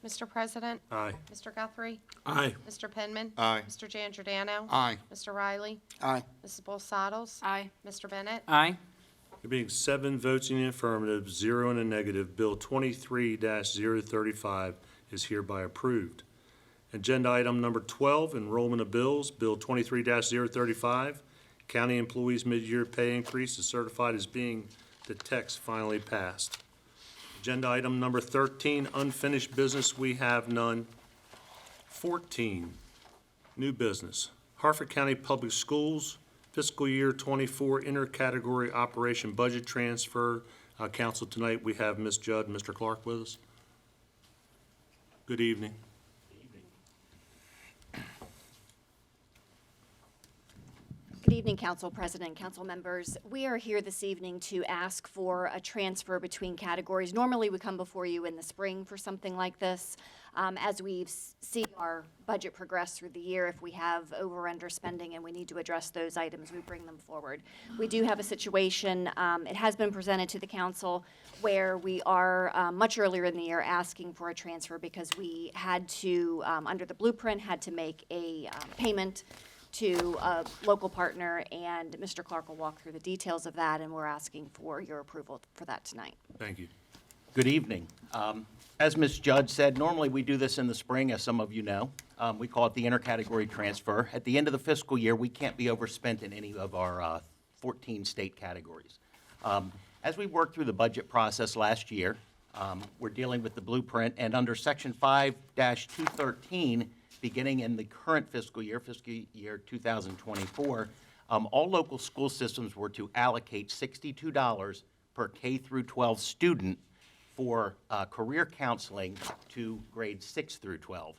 Mr. President? Aye. Mr. Guthrie? Aye. Mr. Penman? Aye. Mr. Giangiordano? Aye. Mr. Riley? Aye. Mrs. Bolsados? Aye. Mr. Bennett? Aye. There being 7 votes in the affirmative, 0 in the negative, Bill 23-035 is hereby approved. Agenda item number 12, enrollment of bills. Bill 23-035, County Employees Mid-Year Pay Increase is certified as being the text finally passed. Agenda item number 13, unfinished business. We have none. 14, new business. Harford County Public Schools fiscal year 24 intercategory operation budget transfer. Council, tonight we have Ms. Judd and Mr. Clark with us. Good evening. Good evening, Council President, Council members. We are here this evening to ask for a transfer between categories. Normally, we come before you in the spring for something like this. As we see our budget progress through the year, if we have over or under spending and we need to address those items, we bring them forward. We do have a situation, it has been presented to the council, where we are much earlier in the year asking for a transfer because we had to, under the blueprint, had to make a payment to a local partner, and Mr. Clark will walk through the details of that, and we're asking for your approval for that tonight. Thank you. Good evening. As Ms. Judge said, normally we do this in the spring, as some of you know. We call it the intercategory transfer. At the end of the fiscal year, we can't be overspent in any of our 14 state categories. As we worked through the budget process last year, we're dealing with the blueprint, and under Section 5-213, beginning in the current fiscal year 2024, all local school systems were to allocate $62 per K through 12 student for career counseling to grades 6 through 12.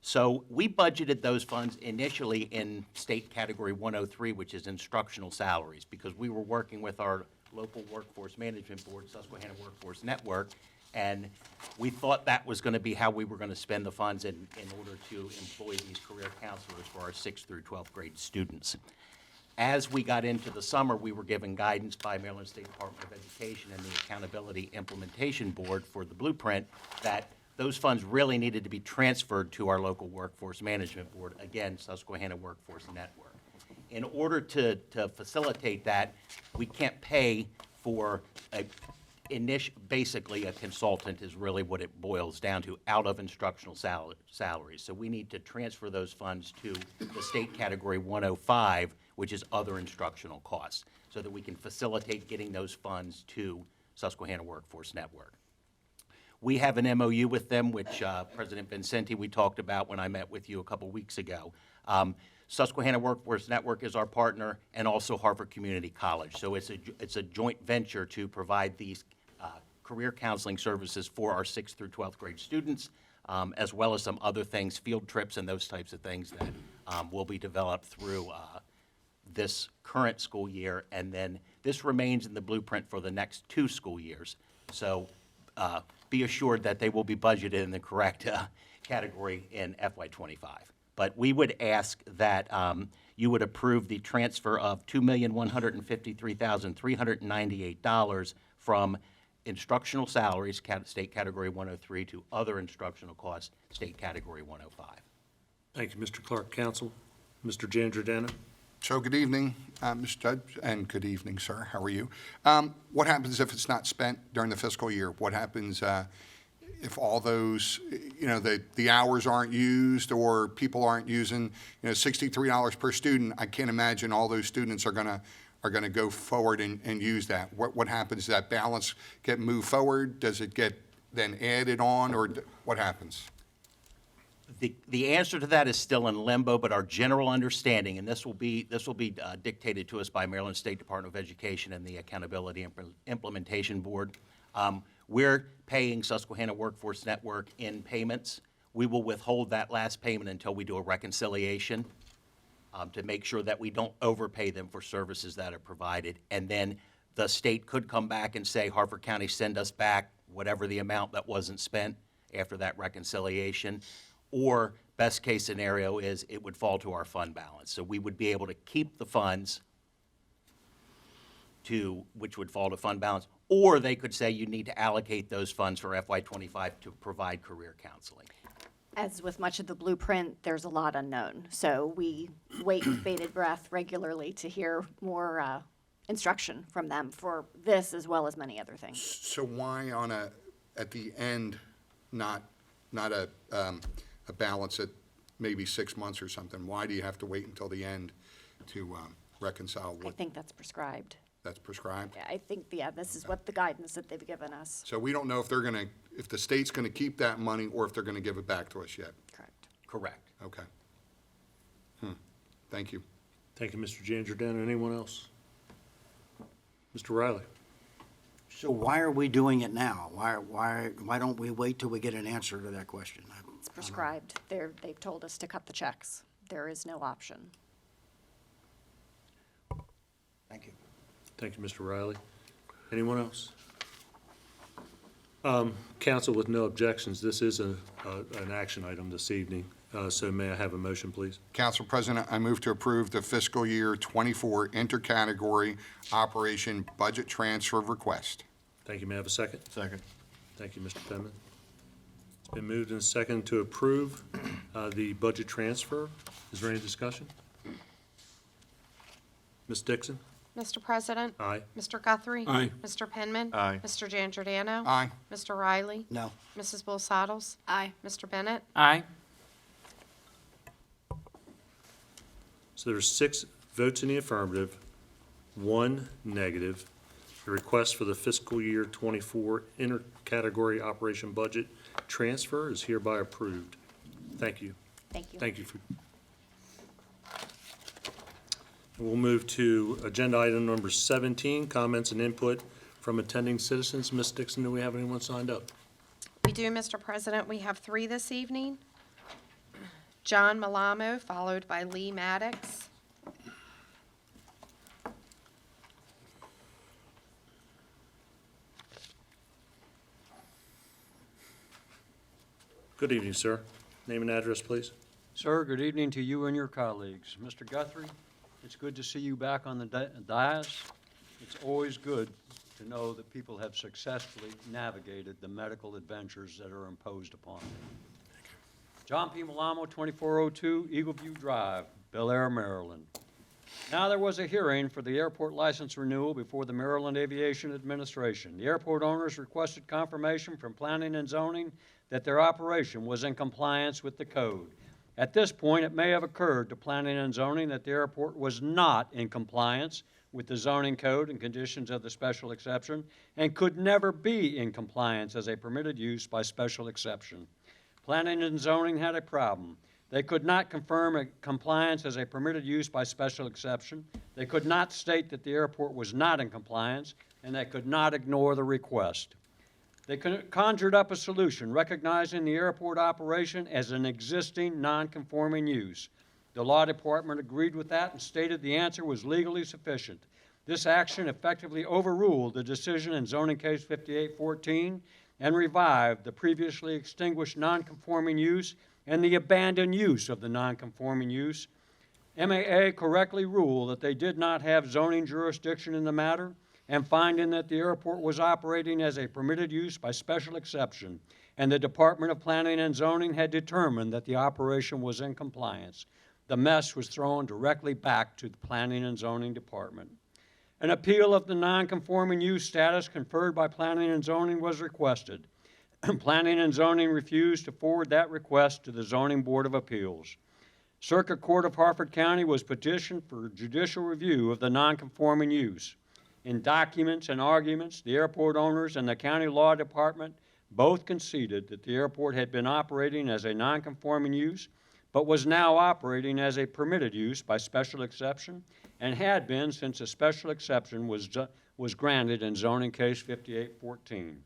So we budgeted those funds initially in state category 103, which is instructional salaries, because we were working with our local workforce management board, Susquehanna Workforce Network, and we thought that was going to be how we were going to spend the funds in order to employ these career counselors for our 6th through 12th grade students. As we got into the summer, we were given guidance by Maryland State Department of Education and the Accountability Implementation Board for the blueprint that those funds really needed to be transferred to our local workforce management board, again, Susquehanna Workforce Network. In order to facilitate that, we can't pay for basically a consultant is really what it boils down to, out of instructional salaries. So we need to transfer those funds to the state category 105, which is other instructional costs, so that we can facilitate getting those funds to Susquehanna Workforce Network. We have an MOU with them, which President Vincenti, we talked about when I met with you a couple weeks ago. Susquehanna Workforce Network is our partner, and also Harford Community College. So it's a joint venture to provide these career counseling services for our 6th through 12th grade students, as well as some other things, field trips and those types of things that will be developed through this current school year, and then this remains in the blueprint for the next 2 school years. So be assured that they will be budgeted in the correct category in FY25. But we would ask that you would approve the transfer of $2,153,398 from instructional salaries, state category 103, to other instructional costs, state category 105. Thank you, Mr. Clerk. Counsel, Mr. Giangiordano. So good evening, Mr. Judge, and good evening, sir. How are you? What happens if it's not spent during the fiscal year? What happens if all those, the hours aren't used, or people aren't using, $63 per student? I can't imagine all those students are gonna go forward and use that. What happens? Does that balance get moved forward? Does it get then added on, or what happens? The answer to that is still in limbo, but our general understanding, and this will be dictated to us by Maryland State Department of Education and the Accountability Implementation Board. We're paying Susquehanna Workforce Network in payments. We will withhold that last payment until we do a reconciliation to make sure that we don't overpay them for services that are provided. And then the state could come back and say, Harford County, send us back whatever the amount that wasn't spent after that reconciliation. Or best case scenario is it would fall to our fund balance. So we would be able to keep the funds which would fall to fund balance, or they could say you need to allocate those funds for FY25 to provide career counseling. As with much of the blueprint, there's a lot unknown. So we wait with bated breath regularly to hear more instruction from them for this as well as many other things. So why at the end, not a balance at maybe 6 months or something? Why do you have to wait until the end to reconcile I think that's prescribed. That's prescribed? Yeah, I think, this is what the guidance that they've given us. So we don't know if if the state's gonna keep that money or if they're gonna give it back to us yet? Correct. Correct. Okay. Thank you. Thank you, Mr. Giangiordano. Anyone else? Mr. Riley. So why are we doing it now? Why don't we wait till we get an answer to that question? It's prescribed. They've told us to cut the checks. There is no option. Thank you. Thank you, Mr. Riley. Anyone else? Council, with no objections, this is an action item this evening. So may I have a motion, please? Council President, I move to approve the fiscal year 24 intercategory operation budget transfer request. Thank you. May I have a second? Second. Thank you, Mr. Penman. It's been moved and seconded to approve the budget transfer. Is there any discussion? Ms. Dixon? Mr. President? Aye. Mr. Guthrie? Aye. Mr. Penman? Aye. Mr. Giangiordano? Aye. Mr. Riley? No. Mrs. Bull Saddles? Aye. Mr. Bennett? Aye. So there's 6 votes in the affirmative, 1 negative. The request for the fiscal year '24 intercategory operation budget transfer is hereby approved. Thank you. Thank you. Thank you. We'll move to agenda item number 17, comments and input from attending citizens. Ms. Dixon, do we have anyone signed up? We do, Mr. President. We have 3 this evening. John Malamo, followed by Lee Maddox. Good evening, sir. Name and address, please. Sir, good evening to you and your colleagues. Mr. Guthrie, it's good to see you back on the dais. It's always good to know that people have successfully navigated the medical adventures that are imposed upon them. John P. Malamo, 2402 Eagle View Drive, Bel Air, Maryland. Now there was a hearing for the airport license renewal before the Maryland Aviation Administration. The airport owners requested confirmation from Planning and Zoning that their operation was in compliance with the code. At this point, it may have occurred to Planning and Zoning that the airport was not in compliance with the zoning code and conditions of the special exception and could never be in compliance as a permitted use by special exception. Planning and Zoning had a problem. They could not confirm a compliance as a permitted use by special exception. They could not state that the airport was not in compliance, and they could not ignore the request. They conjured up a solution, recognizing the airport operation as an existing non-conforming use. The law department agreed with that and stated the answer was legally sufficient. This action effectively overruled the decision in zoning case 5814 and revived the previously extinguished non-conforming use and the abandoned use of the non-conforming use. MAA correctly ruled that they did not have zoning jurisdiction in the matter, and finding that the airport was operating as a permitted use by special exception, and the Department of Planning and Zoning had determined that the operation was in compliance. The mess was thrown directly back to the Planning and Zoning Department. An appeal of the non-conforming use status conferred by Planning and Zoning was requested. Planning and Zoning refused to forward that request to the Zoning Board of Appeals. Circuit Court of Harford County was petitioned for judicial review of the non-conforming use. In documents and arguments, the airport owners and the county law department both conceded that the airport had been operating as a non-conforming use, but was now operating as a permitted use by special exception, and had been since a special exception was granted in zoning case 5814.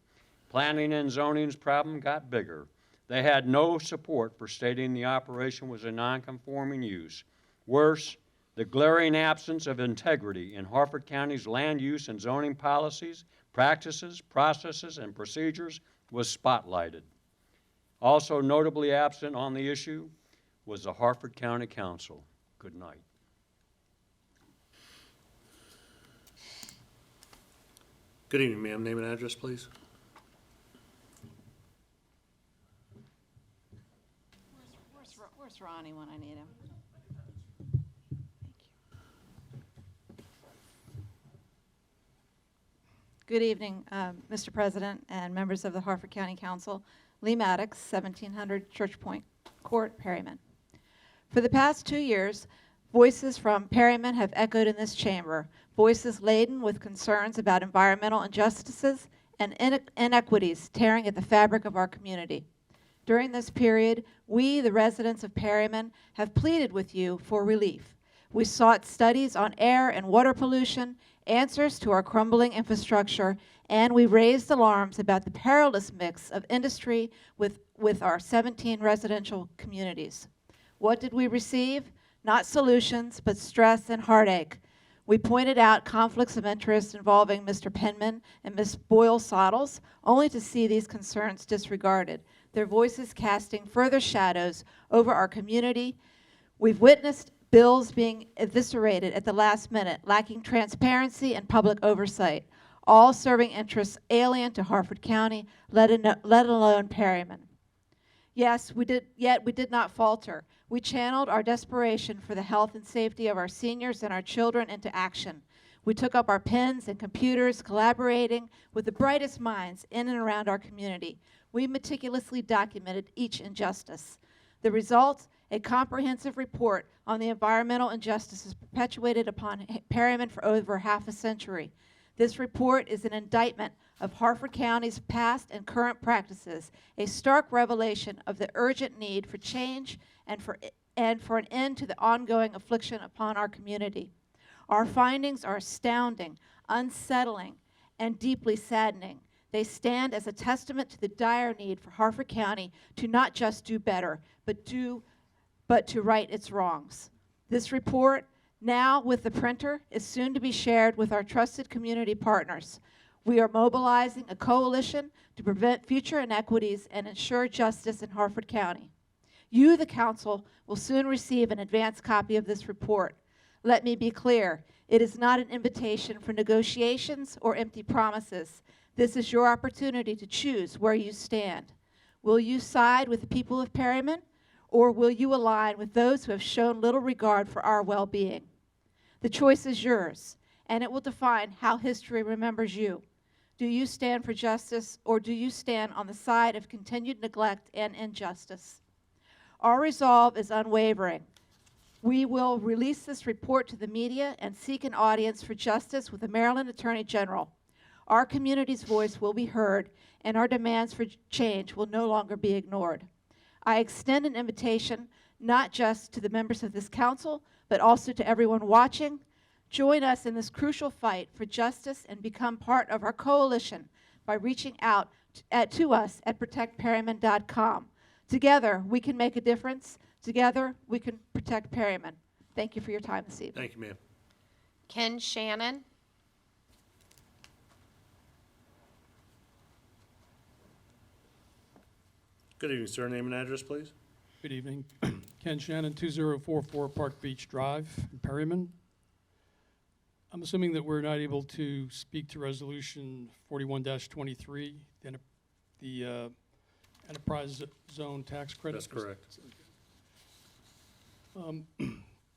Planning and Zoning's problem got bigger. They had no support for stating the operation was a non-conforming use. Worse, the glaring absence of integrity in Harford County's land use and zoning policies, practices, processes, and procedures was spotlighted. Also notably absent on the issue was the Harford County Council. Good night. Good evening, ma'am. Name and address, please. Where's Ronnie when I need him? Good evening, Mr. President and members of the Harford County Council. Lee Maddox, 1700 Church Point Court, Perryman. For the past 2 years, voices from Perryman have echoed in this chamber, voices laden with concerns about environmental injustices and inequities tearing at the fabric of our community. During this period, we, the residents of Perryman, have pleaded with you for relief. We sought studies on air and water pollution, answers to our crumbling infrastructure, and we raised alarms about the perilous mix of industry with our 17 residential communities. What did we receive? Not solutions, but stress and heartache. We pointed out conflicts of interest involving Mr. Penman and Ms. Boyle-Sottles, only to see these concerns disregarded, their voices casting further shadows over our community. We've witnessed bills being eviscerated at the last minute, lacking transparency and public oversight, all serving interests alien to Harford County, let alone Perryman. Yes, yet we did not falter. We channeled our desperation for the health and safety of our seniors and our children into action. We took up our pens and computers, collaborating with the brightest minds in and around our community. We meticulously documented each injustice. The result, a comprehensive report on the environmental injustices perpetuated upon Perryman for over half a century. This report is an indictment of Harford County's past and current practices, a stark revelation of the urgent need for change and for an end to the ongoing affliction upon our community. Our findings are astounding, unsettling, and deeply saddening. They stand as a testament to the dire need for Harford County to not just do better, but to right its wrongs. This report, now with the printer, is soon to be shared with our trusted community partners. We are mobilizing a coalition to prevent future inequities and ensure justice in Harford County. You, the council, will soon receive an advance copy of this report. Let me be clear, it is not an invitation for negotiations or empty promises. This is your opportunity to choose where you stand. Will you side with the people of Perryman, or will you align with those who have shown little regard for our well-being? The choice is yours, and it will define how history remembers you. Do you stand for justice, or do you stand on the side of continued neglect and injustice? Our resolve is unwavering. We will release this report to the media and seek an audience for justice with the Maryland Attorney General. Our community's voice will be heard, and our demands for change will no longer be ignored. I extend an invitation not just to the members of this council, but also to everyone watching. Join us in this crucial fight for justice and become part of our coalition by reaching out to us at protectperryman.com. Together, we can make a difference. Together, we can protect Perryman. Thank you for your time this evening. Thank you, ma'am. Ken Shannon. Good evening, sir. Name and address, please. Good evening. Ken Shannon, 2044 Park Beach Drive in Perryman. I'm assuming that we're not able to speak to Resolution 41-23, the Enterprise Zone Tax Credit. That's correct.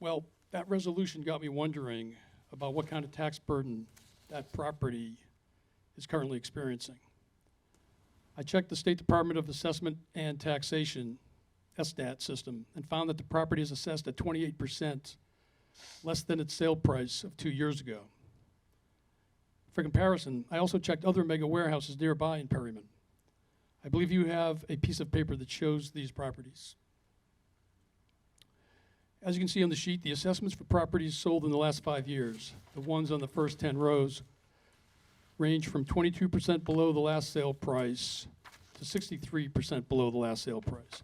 Well, that resolution got me wondering about what kind of tax burden that property is currently experiencing. I checked the State Department of Assessment and Taxation, SDAT system, and found that the property is assessed at 28% less than its sale price of 2 years ago. For comparison, I also checked other mega warehouses nearby in Perryman. I believe you have a piece of paper that shows these properties. As you can see on the sheet, the assessments for properties sold in the last 5 years, the ones on the first 10 rows, range from 22% below the last sale price to 63% below the last sale price,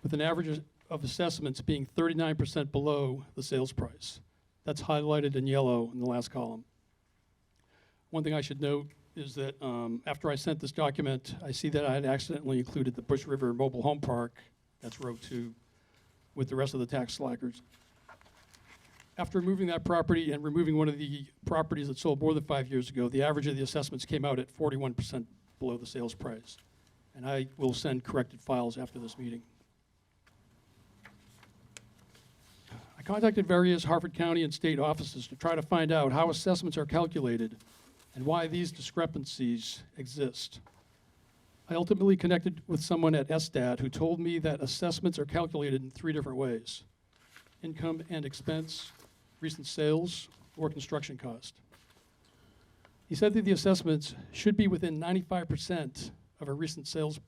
with an average of assessments being 39% below the sales price. That's highlighted in yellow in the last column. One thing I should note is that after I sent this document, I see that I had accidentally included the Bush River Mobile Home Park, that's row 2, with the rest of the tax slackers. After removing that property and removing one of the properties that sold more than 5 years ago, the average of the assessments came out at 41% below the sales price. And I will send corrected files after this meeting. I contacted various Harford County and state offices to try to find out how assessments are calculated and why these discrepancies exist. I ultimately connected with someone at SDAT who told me that assessments are calculated in 3 different ways: income and expense, recent sales, or construction cost. He said that the assessments should be within 95% of a recent sales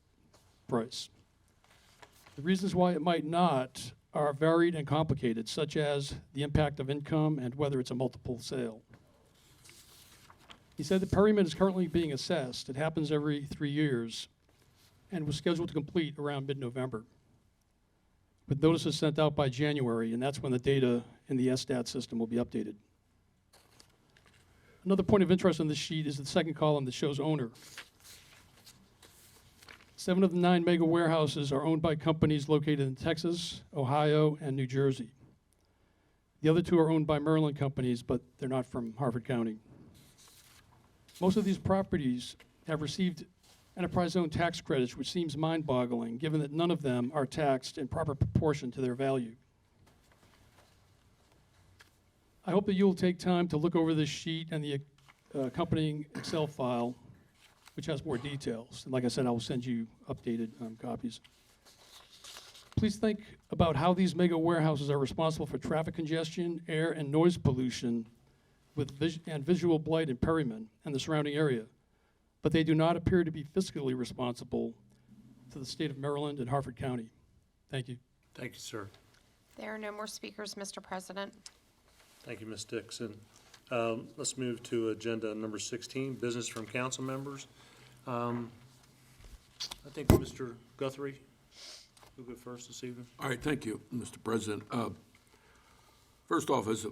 price. The reasons why it might not are varied and complicated, such as the impact of income and whether it's a multiple sale. He said that Perryman is currently being assessed. It happens every 3 years and was scheduled to complete around mid-November, with notices sent out by January, and that's when the data in the SDAT system will be updated. Another point of interest on this sheet is the second column that shows owner. 7 of the 9 mega warehouses are owned by companies located in Texas, Ohio, and New Jersey. The other 2 are owned by Maryland companies, but they're not from Harford County. Most of these properties have received enterprise zone tax credits, which seems mind-boggling, given that none of them are taxed in proper proportion to their value. I hope that you'll take time to look over this sheet and the accompanying Excel file, which has more details. And like I said, I will send you updated copies. Please think about how these mega warehouses are responsible for traffic congestion, air and noise pollution with visual blight in Perryman and the surrounding area. But they do not appear to be fiscally responsible to the state of Maryland and Harford County. Thank you. Thank you, sir. There are no more speakers, Mr. President. Thank you, Ms. Dixon. Let's move to agenda number 16, business from council members. I think Mr. Guthrie will go first this evening. All right, thank you, Mr. President. First off, as a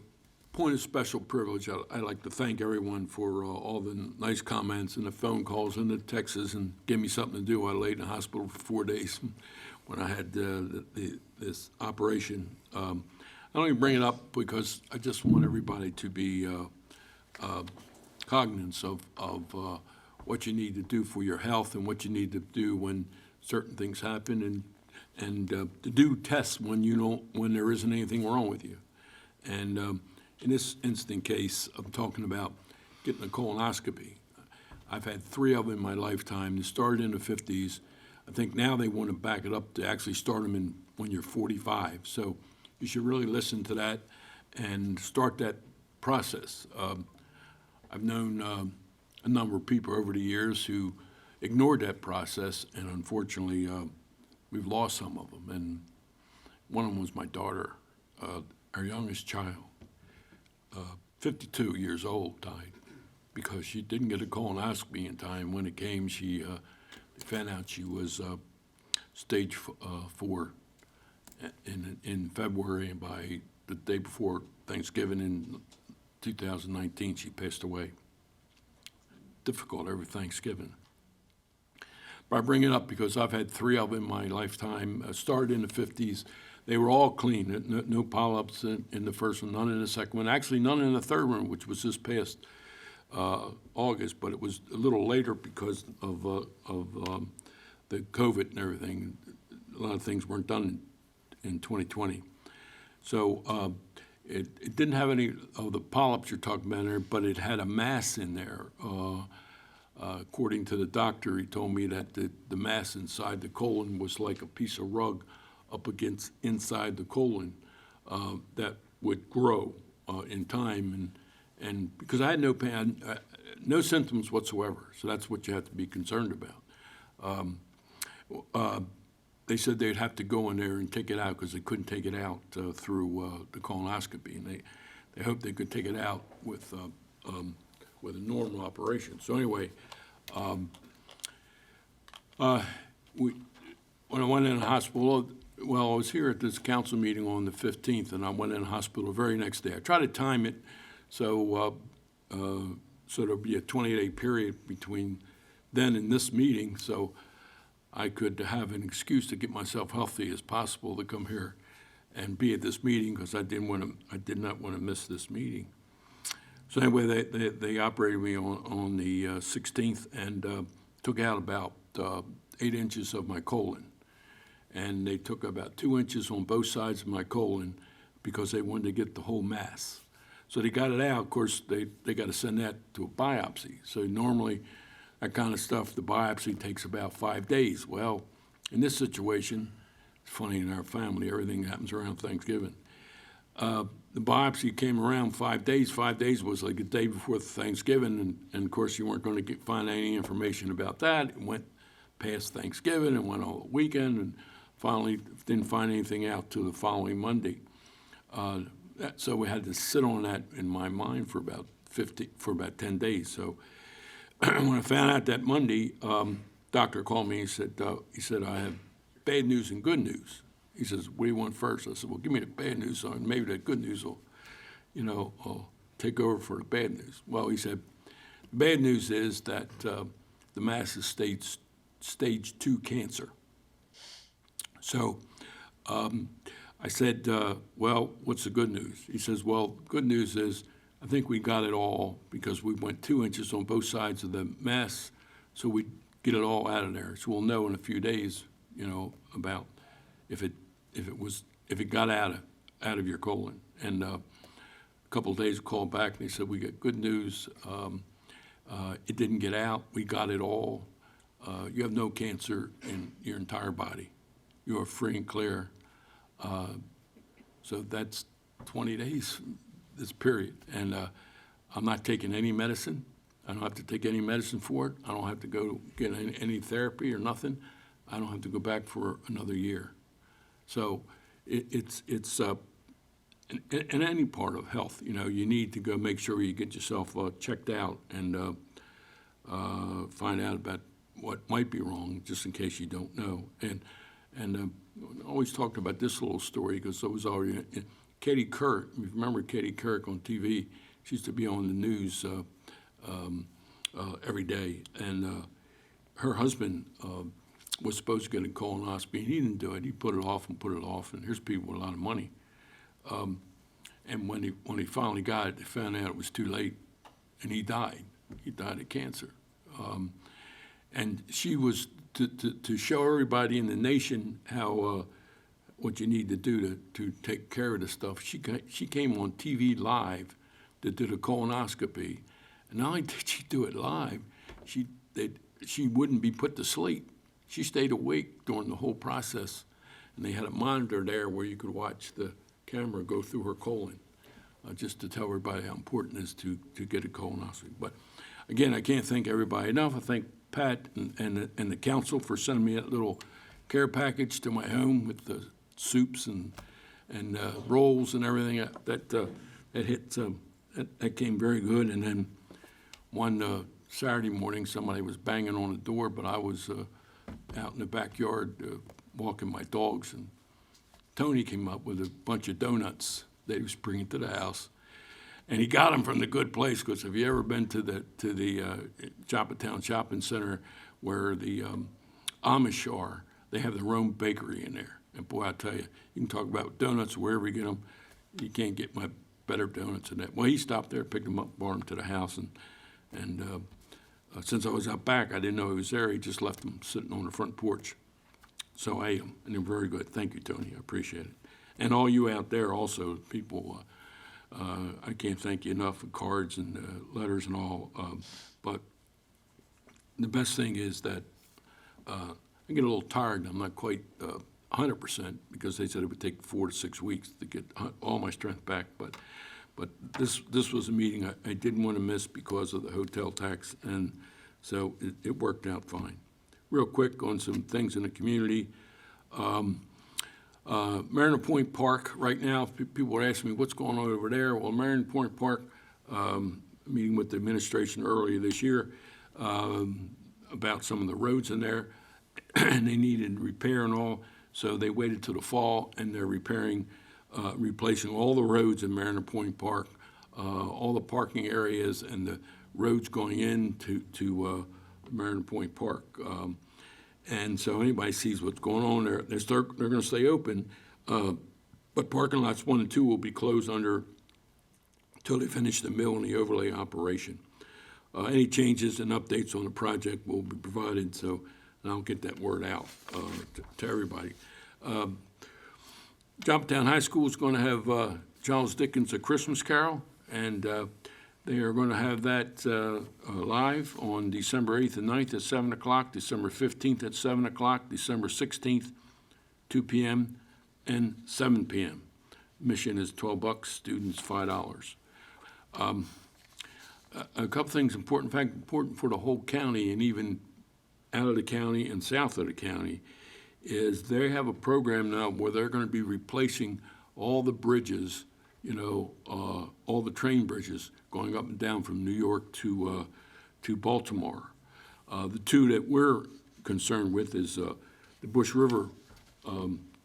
point of special privilege, I'd like to thank everyone for all the nice comments and the phone calls and the texts and give me something to do. I laid in the hospital for 4 days when I had this operation. I only bring it up because I just want everybody to be cognizant of what you need to do for your health and what you need to do when certain things happen, and to do tests when there isn't anything wrong with you. And in this instant case, I'm talking about getting a colonoscopy. I've had 3 of them in my lifetime. They started in the 50s. I think now they want to back it up to actually start them when you're 45. So you should really listen to that and start that process. I've known a number of people over the years who ignored that process, and unfortunately, we've lost some of them. And one of them was my daughter, our youngest child, 52 years old, died because she didn't get a colonoscopy in time. When it came, she found out she was stage 4 in February, and by the day before Thanksgiving in 2019, she passed away. Difficult every Thanksgiving. But I bring it up because I've had 3 of them in my lifetime. Started in the 50s. They were all clean, no polyps in the first one, none in the second one. Actually, none in the third one, which was this past August, but it was a little later because of the COVID and everything. A lot of things weren't done in 2020. So it didn't have any of the polyps you're talking about in there, but it had a mass in there. According to the doctor, he told me that the mass inside the colon was like a piece of rug up against inside the colon that would grow in time. And because I had no pain, no symptoms whatsoever, so that's what you have to be concerned about. They said they'd have to go in there and take it out because they couldn't take it out through the colonoscopy, and they hoped they could take it out with a normal operation. So anyway, when I went in the hospital, well, I was here at this council meeting on the 15th, and I went in the hospital the very next day. I tried to time it so there'll be a 28-day period between then and this meeting, so I could have an excuse to get myself healthy as possible to come here and be at this meeting, because I did not want to miss this meeting. So anyway, they operated me on the 16th and took out about 8 inches of my colon. And they took about 2 inches on both sides of my colon because they wanted to get the whole mass. So they got it out. Of course, they got to send that to a biopsy. So normally, that kind of stuff, the biopsy takes about 5 days. Well, in this situation, it's funny in our family, everything happens around Thanksgiving. The biopsy came around 5 days. 5 days was like a day before Thanksgiving, and of course, you weren't going to find any information about that. It went past Thanksgiving and went all weekend, and finally didn't find anything out till the following Monday. So we had to sit on that in my mind for about 10 days. So when I found out that Monday, doctor called me. He said, I have bad news and good news. He says, what do you want first? I said, well, give me the bad news, so maybe the good news will, take over for the bad news. Well, he said, the bad news is that the mass is stage 2 cancer. So I said, well, what's the good news? He says, well, good news is I think we got it all because we went 2 inches on both sides of the mass, so we get it all out of there. So we'll know in a few days, about if it got out of your colon. And a couple of days, called back, and they said, we got good news. It didn't get out. We got it all. You have no cancer in your entire body. You are free and clear. So that's 20 days, this period. And I'm not taking any medicine. I don't have to take any medicine for it. I don't have to go get any therapy or nothing. I don't have to go back for another year. So it's in any part of health, you know, you need to go make sure you get yourself checked out and find out about what might be wrong, just in case you don't know. And I always talked about this little story because it was already Katie Couric. You remember Katie Couric on TV? She used to be on the news every day, and her husband was supposed to get a colonoscopy, and he didn't do it. He put it off and put it off, and here's people with a lot of money. And when he finally got it, they found out it was too late, and he died. He died of cancer. And she was to show everybody in the nation how what you need to do to take care of this stuff. She came on TV live to do the colonoscopy, and not only did she do it live, she wouldn't be put to sleep. She stayed awake during the whole process, and they had a monitor there where you could watch the camera go through her colon, just to tell everybody how important it is to get a colonoscopy. But again, I can't thank everybody enough. I thank Pat and the council for sending me that little care package to my home with the soups and rolls and everything. That came very good. And then one Saturday morning, somebody was banging on the door, but I was out in the backyard walking my dogs, and Tony came up with a bunch of donuts that he was bringing to the house. And he got them from the good place, because have you ever been to the Joppatown Shopping Center where the Amish are? They have their own bakery in there. And boy, I tell you, you can talk about donuts wherever you get them. You can't get my better donuts than that. Well, he stopped there, picked them up, brought them to the house, and since I was out back, I didn't know he was there. He just left them sitting on the front porch. So I ate them, and they're very good. Thank you, Tony. I appreciate it. And all you out there also, people, I can't thank you enough for cards and letters and all. But the best thing is that I get a little tired. I'm not quite 100% because they said it would take 4 to 6 weeks to get all my strength back. But this was a meeting I didn't want to miss because of the hotel tax, and so it worked out fine. Real quick on some things in the community. Mariner Point Park, right now, people are asking me what's going on over there. Well, Mariner Point Park, meeting with the administration earlier this year about some of the roads in there, and they needed repair and all, so they waited till the fall, and they're replacing all the roads in Mariner Point Park, all the parking areas and the roads going into Mariner Point Park. And so anybody sees what's going on there, they're going to stay open, but parking lots 1 and 2 will be closed until they finish the mill and the overlay operation. Any changes and updates on the project will be provided, so and I'll get that word out to everybody. Joppatown High School is going to have Charles Dickens' A Christmas Carol, and they are going to have that live on December 8th and 9th at 7 o'clock, December 15th at 7 o'clock, December 16th, 2 p.m., and 7 p.m. Admission is $12, students $5. A couple things important, in fact, important for the whole county and even out of the county and south of the county, is they have a program now where they're going to be replacing all the bridges, all the train bridges going up and down from New York to Baltimore. The two that we're concerned with is the Bush River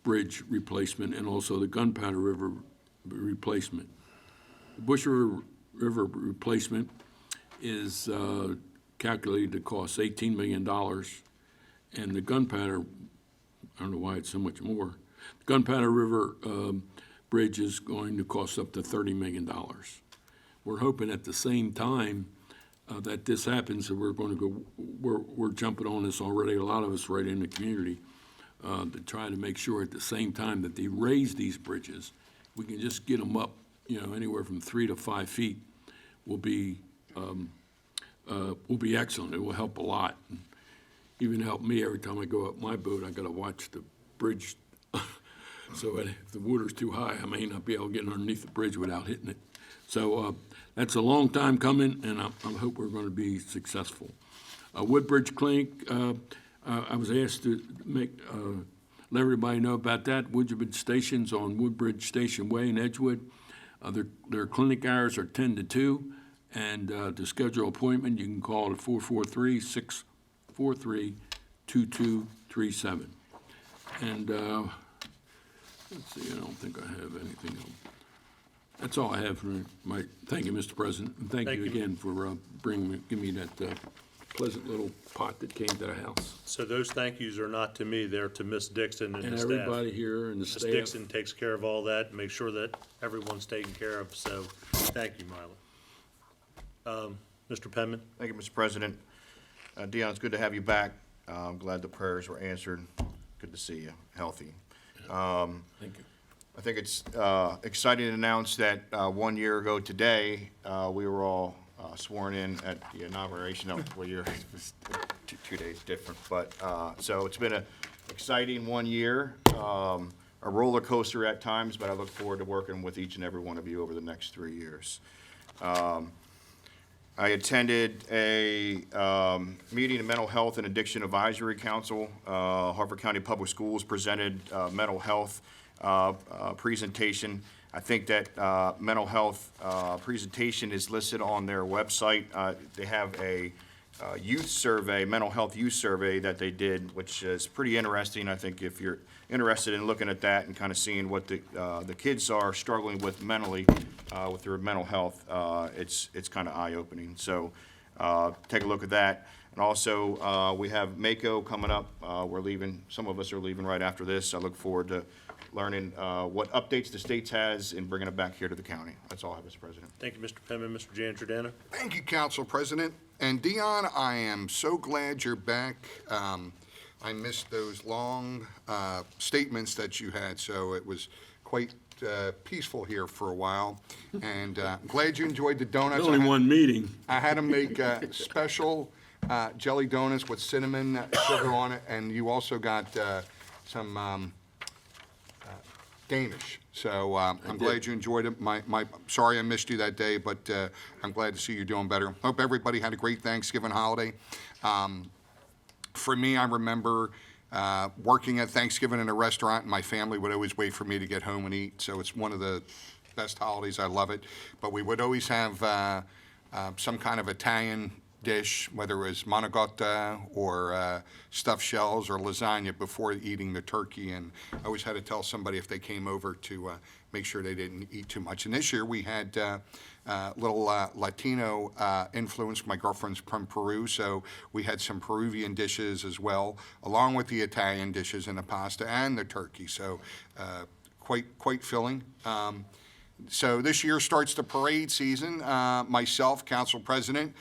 Bridge replacement and also the Gunpowder River replacement. The Bush River replacement is calculated to cost $18 million, and the Gunpowder, I don't know why it's so much more, the Gunpowder River Bridge is going to cost up to $30 million. We're hoping at the same time that this happens, that we're jumping on this already, a lot of us right in the community, to try to make sure at the same time that they raise these bridges, we can just get them up anywhere from 3 to 5 feet will be excellent. It will help a lot. Even help me every time I go up my boat, I gotta watch the bridge. So if the water's too high, I may not be able to get underneath the bridge without hitting it. So that's a long time coming, and I hope we're gonna be successful. Woodbridge Clinic, I was asked to let everybody know about that. Woodbridge Station's on Woodbridge Station Way in Edgewood. Their clinic hours are 10 to 2, and to schedule an appointment, you can call at 443-643-2237. And let's see, I don't think I have anything else. That's all I have for my, thank you, Mr. President, and thank you again for giving me that pleasant little pot that came to the house. So those thank yous are not to me, they're to Miss Dixon and the staff. Everybody here and the staff. Miss Dixon takes care of all that, make sure that everyone's taken care of, so thank you, Milo. Mr. Penman? Thank you, Mr. President. Dion, it's good to have you back. I'm glad the prayers were answered. Good to see you, healthy. Thank you. I think it's exciting to announce that 1 year ago today, we were all sworn in at the inauguration of, well, you're 2 days different, but, so it's been an exciting 1 year, a roller coaster at times, but I look forward to working with each and every one of you over the next 3 years. I attended a meeting of Mental Health and Addiction Advisory Council. Harford County Public Schools presented mental health presentation. I think that mental health presentation is listed on their website. They have a youth survey, mental health youth survey that they did, which is pretty interesting. I think if you're interested in looking at that and kind of seeing what the kids are struggling with mentally, with their mental health, it's kind of eye-opening. So take a look at that. And also, we have Mako coming up. We're leaving, some of us are leaving right after this. I look forward to learning what updates the state has and bringing it back here to the county. That's all I have, Mr. President. Thank you, Mr. Penman. Mr. Giangiordano? Thank you, Council President. And Dion, I am so glad you're back. I missed those long statements that you had, so it was quite peaceful here for a while. And I'm glad you enjoyed the donuts. Only one meeting. I had to make special jelly donuts with cinnamon sugar on it, and you also got some Danish. So I'm glad you enjoyed it. Sorry I missed you that day, but I'm glad to see you doing better. Hope everybody had a great Thanksgiving holiday. For me, I remember working at Thanksgiving in a restaurant, and my family would always wait for me to get home and eat. So it's one of the best holidays. I love it. But we would always have some kind of Italian dish, whether it was manicotti or stuffed shells or lasagna before eating the turkey. And I always had to tell somebody if they came over to make sure they didn't eat too much. And this year we had little Latino influence. My girlfriend's from Peru, so we had some Peruvian dishes as well, along with the Italian dishes and the pasta and the turkey. So quite filling. So this year starts the parade season. Myself, Council President,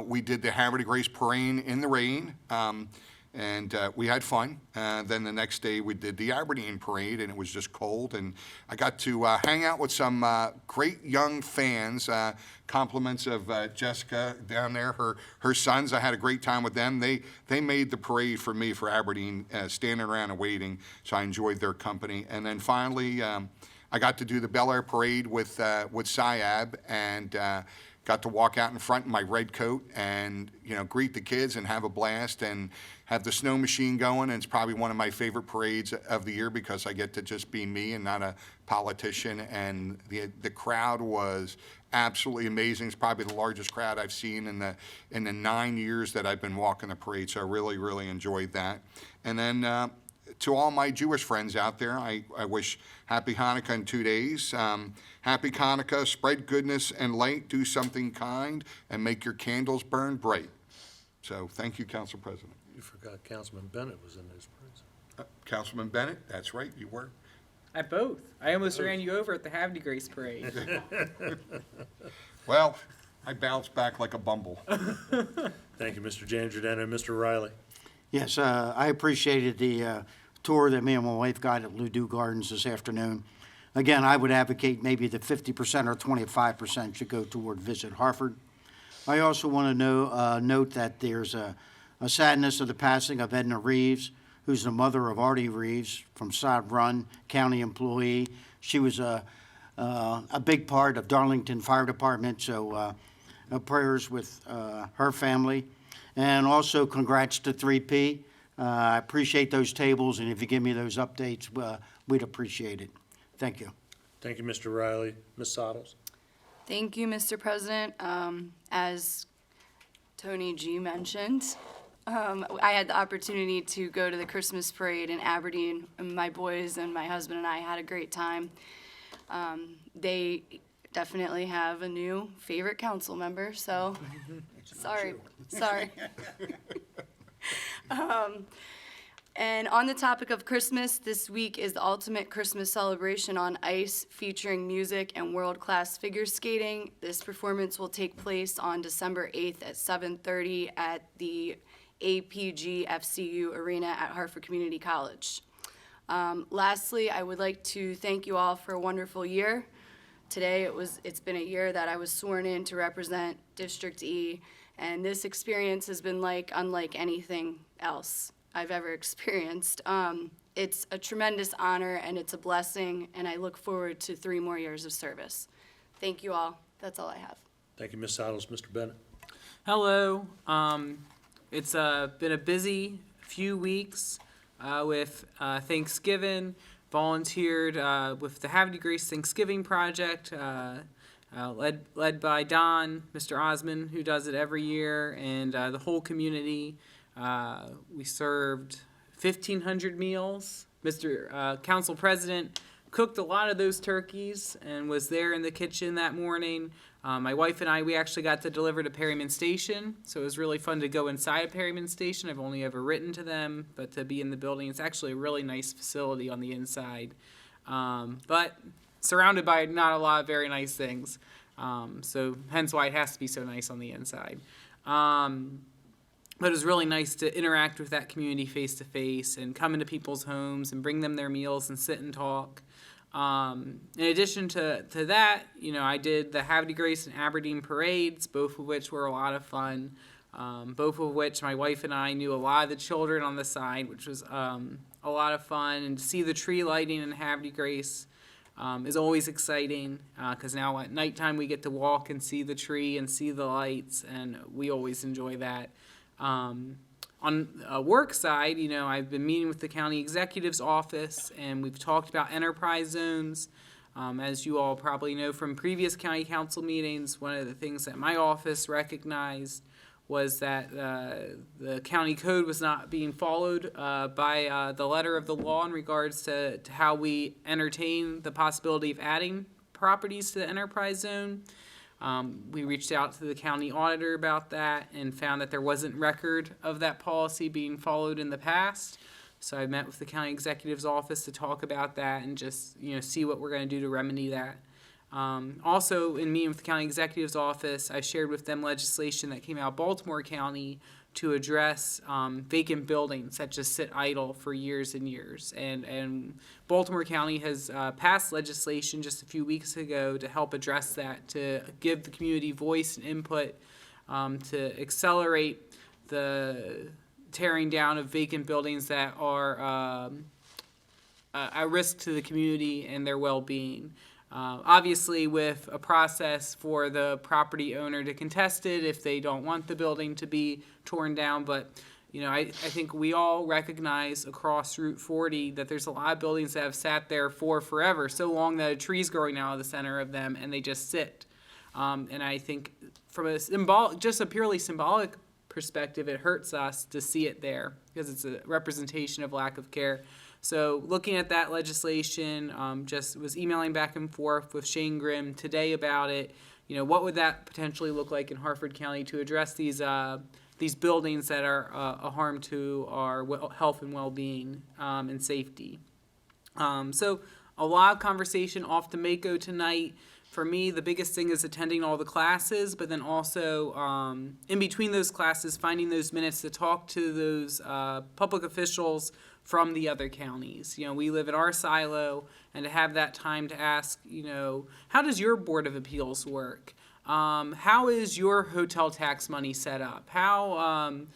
we did the Harvard Grace Parade in the rain, and we had fun. Then the next day we did the Aberdeen Parade, and it was just cold. And I got to hang out with some great young fans. Compliments of Jessica down there, her sons. I had a great time with them. They made the parade for me for Aberdeen, standing around and waiting. So I enjoyed their company. And then finally, I got to do the Bel Air Parade with SIAB, and got to walk out in front in my red coat and, greet the kids and have a blast and have the snow machine going. And it's probably one of my favorite parades of the year because I get to just be me and not a politician. And the crowd was absolutely amazing. It's probably the largest crowd I've seen in the 9 years that I've been walking the parade. So I really, really enjoyed that. And then to all my Jewish friends out there, I wish Happy Hanukkah in 2 days. Happy Hanukkah, spread goodness and light, do something kind, and make your candles burn bright. So thank you, Council President. You forgot Councilman Bennett was in those parades. Councilman Bennett, that's right, you were. At both. I almost ran you over at the Havre Grace Parade. Well, I bounced back like a bumble. Thank you, Mr. Giangiordano. Mr. Riley? Yes, I appreciated the tour that me and my wife got at Loudoux Gardens this afternoon. Again, I would advocate maybe the 50% or 25% should go toward Visit Harford. I also want to note that there's a sadness of the passing of Edna Reeves, who's the mother of Artie Reeves from Sod Run, county employee. She was a big part of Darlington Fire Department, so prayers with her family. And also congrats to 3P. I appreciate those tables, and if you give me those updates, we'd appreciate it. Thank you. Thank you, Mr. Riley. Ms. Sottles? Thank you, Mr. President. As Tony G. mentioned, I had the opportunity to go to the Christmas parade in Aberdeen, and my boys and my husband and I had a great time. They definitely have a new favorite council member, so sorry. And on the topic of Christmas, this week is the ultimate Christmas celebration on ice featuring music and world-class figure skating. This performance will take place on December 8th at 7:30 at the APG FCU Arena at Harford Community College. Lastly, I would like to thank you all for a wonderful year. Today, it's been a year that I was sworn in to represent District E, and this experience has been unlike anything else I've ever experienced. It's a tremendous honor and it's a blessing, and I look forward to 3 more years of service. Thank you all. That's all I have. Thank you, Ms. Sottles. Mr. Bennett? Hello. It's been a busy few weeks with Thanksgiving. Volunteered with the Havre Grace Thanksgiving Project, led by Don, Mr. Osmond, who does it every year, and the whole community. We served 1,500 meals. Mr. Council President cooked a lot of those turkeys and was there in the kitchen that morning. My wife and I, we actually got to deliver to Perryman Station, so it was really fun to go inside of Perryman Station. I've only ever written to them, but to be in the building, it's actually a really nice facility on the inside, but surrounded by not a lot of very nice things, so hence why it has to be so nice on the inside. But it was really nice to interact with that community face to face and come into people's homes and bring them their meals and sit and talk. In addition to that, I did the Havre Grace and Aberdeen parades, both of which were a lot of fun. Both of which my wife and I knew a lot of the children on the side, which was a lot of fun. And to see the tree lighting in Havre Grace is always exciting because now at nighttime we get to walk and see the tree and see the lights, and we always enjoy that. On a work side, I've been meeting with the county executive's office, and we've talked about enterprise zones. As you all probably know from previous county council meetings, one of the things that my office recognized was that the county code was not being followed by the letter of the law in regards to how we entertain the possibility of adding properties to the enterprise zone. We reached out to the county auditor about that and found that there wasn't record of that policy being followed in the past. So I met with the county executive's office to talk about that and just, see what we're going to do to remedy that. Also, in meeting with the county executive's office, I shared with them legislation that came out of Baltimore County to address vacant buildings that just sit idle for years and years. And Baltimore County has passed legislation just a few weeks ago to help address that, to give the community voice and input to accelerate the tearing down of vacant buildings that are a risk to the community and their well-being. Obviously, with a process for the property owner to contest it if they don't want the building to be torn down. But, I think we all recognize across Route 40 that there's a lot of buildings that have sat there for forever, so long that a tree's growing out of the center of them and they just sit. And I think from just a purely symbolic perspective, it hurts us to see it there because it's a representation of lack of care. So looking at that legislation, just was emailing back and forth with Shane Grimm today about it. What would that potentially look like in Harford County to address these buildings that are a harm to our health and well-being and safety. So a lot of conversation off the Mako tonight. For me, the biggest thing is attending all the classes, but then also in between those classes, finding those minutes to talk to those public officials from the other counties. You know, we live in our silo, and to have that time to ask, you know, how does your Board of Appeals work? How is your hotel tax money set up? How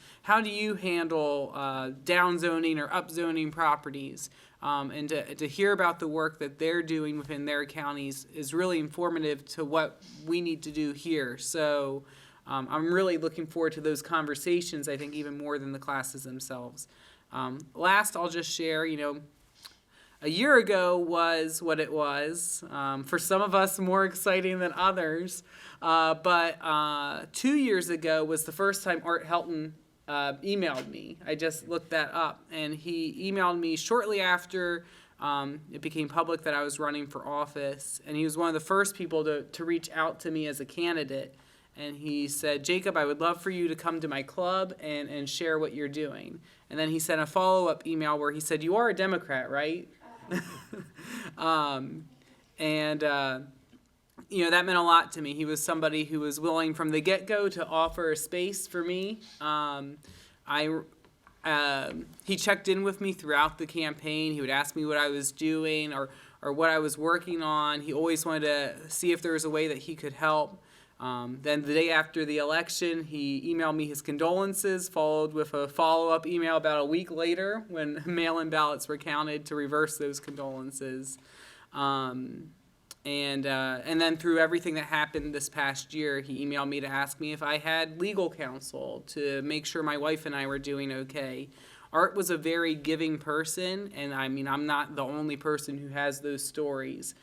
do you handle downzoning or upzoning properties? And to hear about the work that they're doing within their counties is really informative to what we need to do here. So I'm really looking forward to those conversations, I think, even more than the classes themselves. Last, I'll just share, you know, a year ago was what it was. For some of us, more exciting than others. But 2 years ago was the first time Art Helton emailed me. I just looked that up, and he emailed me shortly after it became public that I was running for office, and he was one of the first people to reach out to me as a candidate. And he said, Jacob, I would love for you to come to my club and share what you're doing. And then he sent a follow-up email where he said, you are a Democrat, right? You know, that meant a lot to me. He was somebody who was willing from the get-go to offer a space for me. He checked in with me throughout the campaign. He would ask me what I was doing or what I was working on. He always wanted to see if there was a way that he could help. Then the day after the election, he emailed me his condolences, followed with a follow-up email about a week later when mail-in ballots were counted to reverse those condolences. And then through everything that happened this past year, he emailed me to ask me if I had legal counsel to make sure my wife and I were doing okay. Art was a very giving person, and I mean, I'm not the only person who has those stories.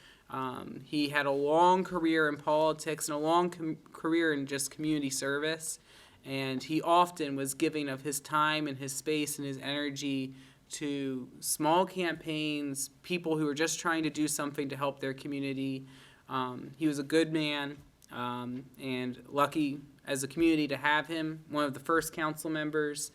He had a long career in politics and a long career in just community service, and he often was giving of his time and his space and his energy to small campaigns, people who were just trying to do something to help their community. He was a good man, and lucky as a community to have him, one of the first council members.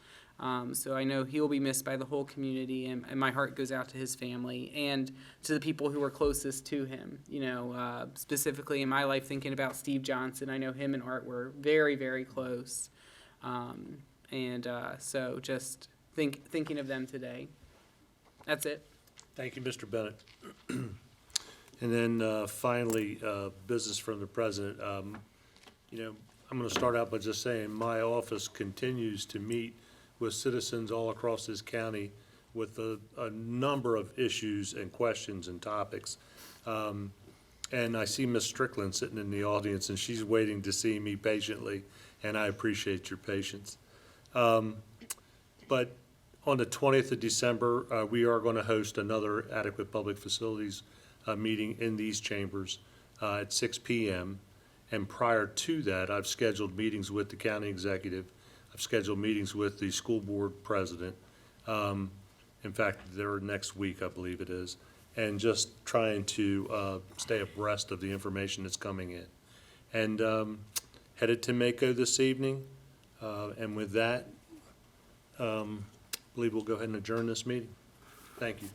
So I know he will be missed by the whole community, and my heart goes out to his family and to the people who were closest to him. You know, specifically in my life, thinking about Steve Johnson, I know him and Art were very, very close. So just thinking of them today. That's it. Thank you, Mr. Bennett. And then finally, business from the president. You know, I'm going to start out by just saying my office continues to meet with citizens all across this county with a number of issues and questions and topics. And I see Ms. Strickland sitting in the audience, and she's waiting to see me patiently, and I appreciate your patience. But on the 20th of December, we are going to host another adequate public facilities meeting in these chambers at 6 p.m. And prior to that, I've scheduled meetings with the county executive. I've scheduled meetings with the school board president. In fact, they're next week, I believe it is, and just trying to stay abreast of the information that's coming in. And headed to Mako this evening. And with that, I believe we'll go ahead and adjourn this meeting. Thank you.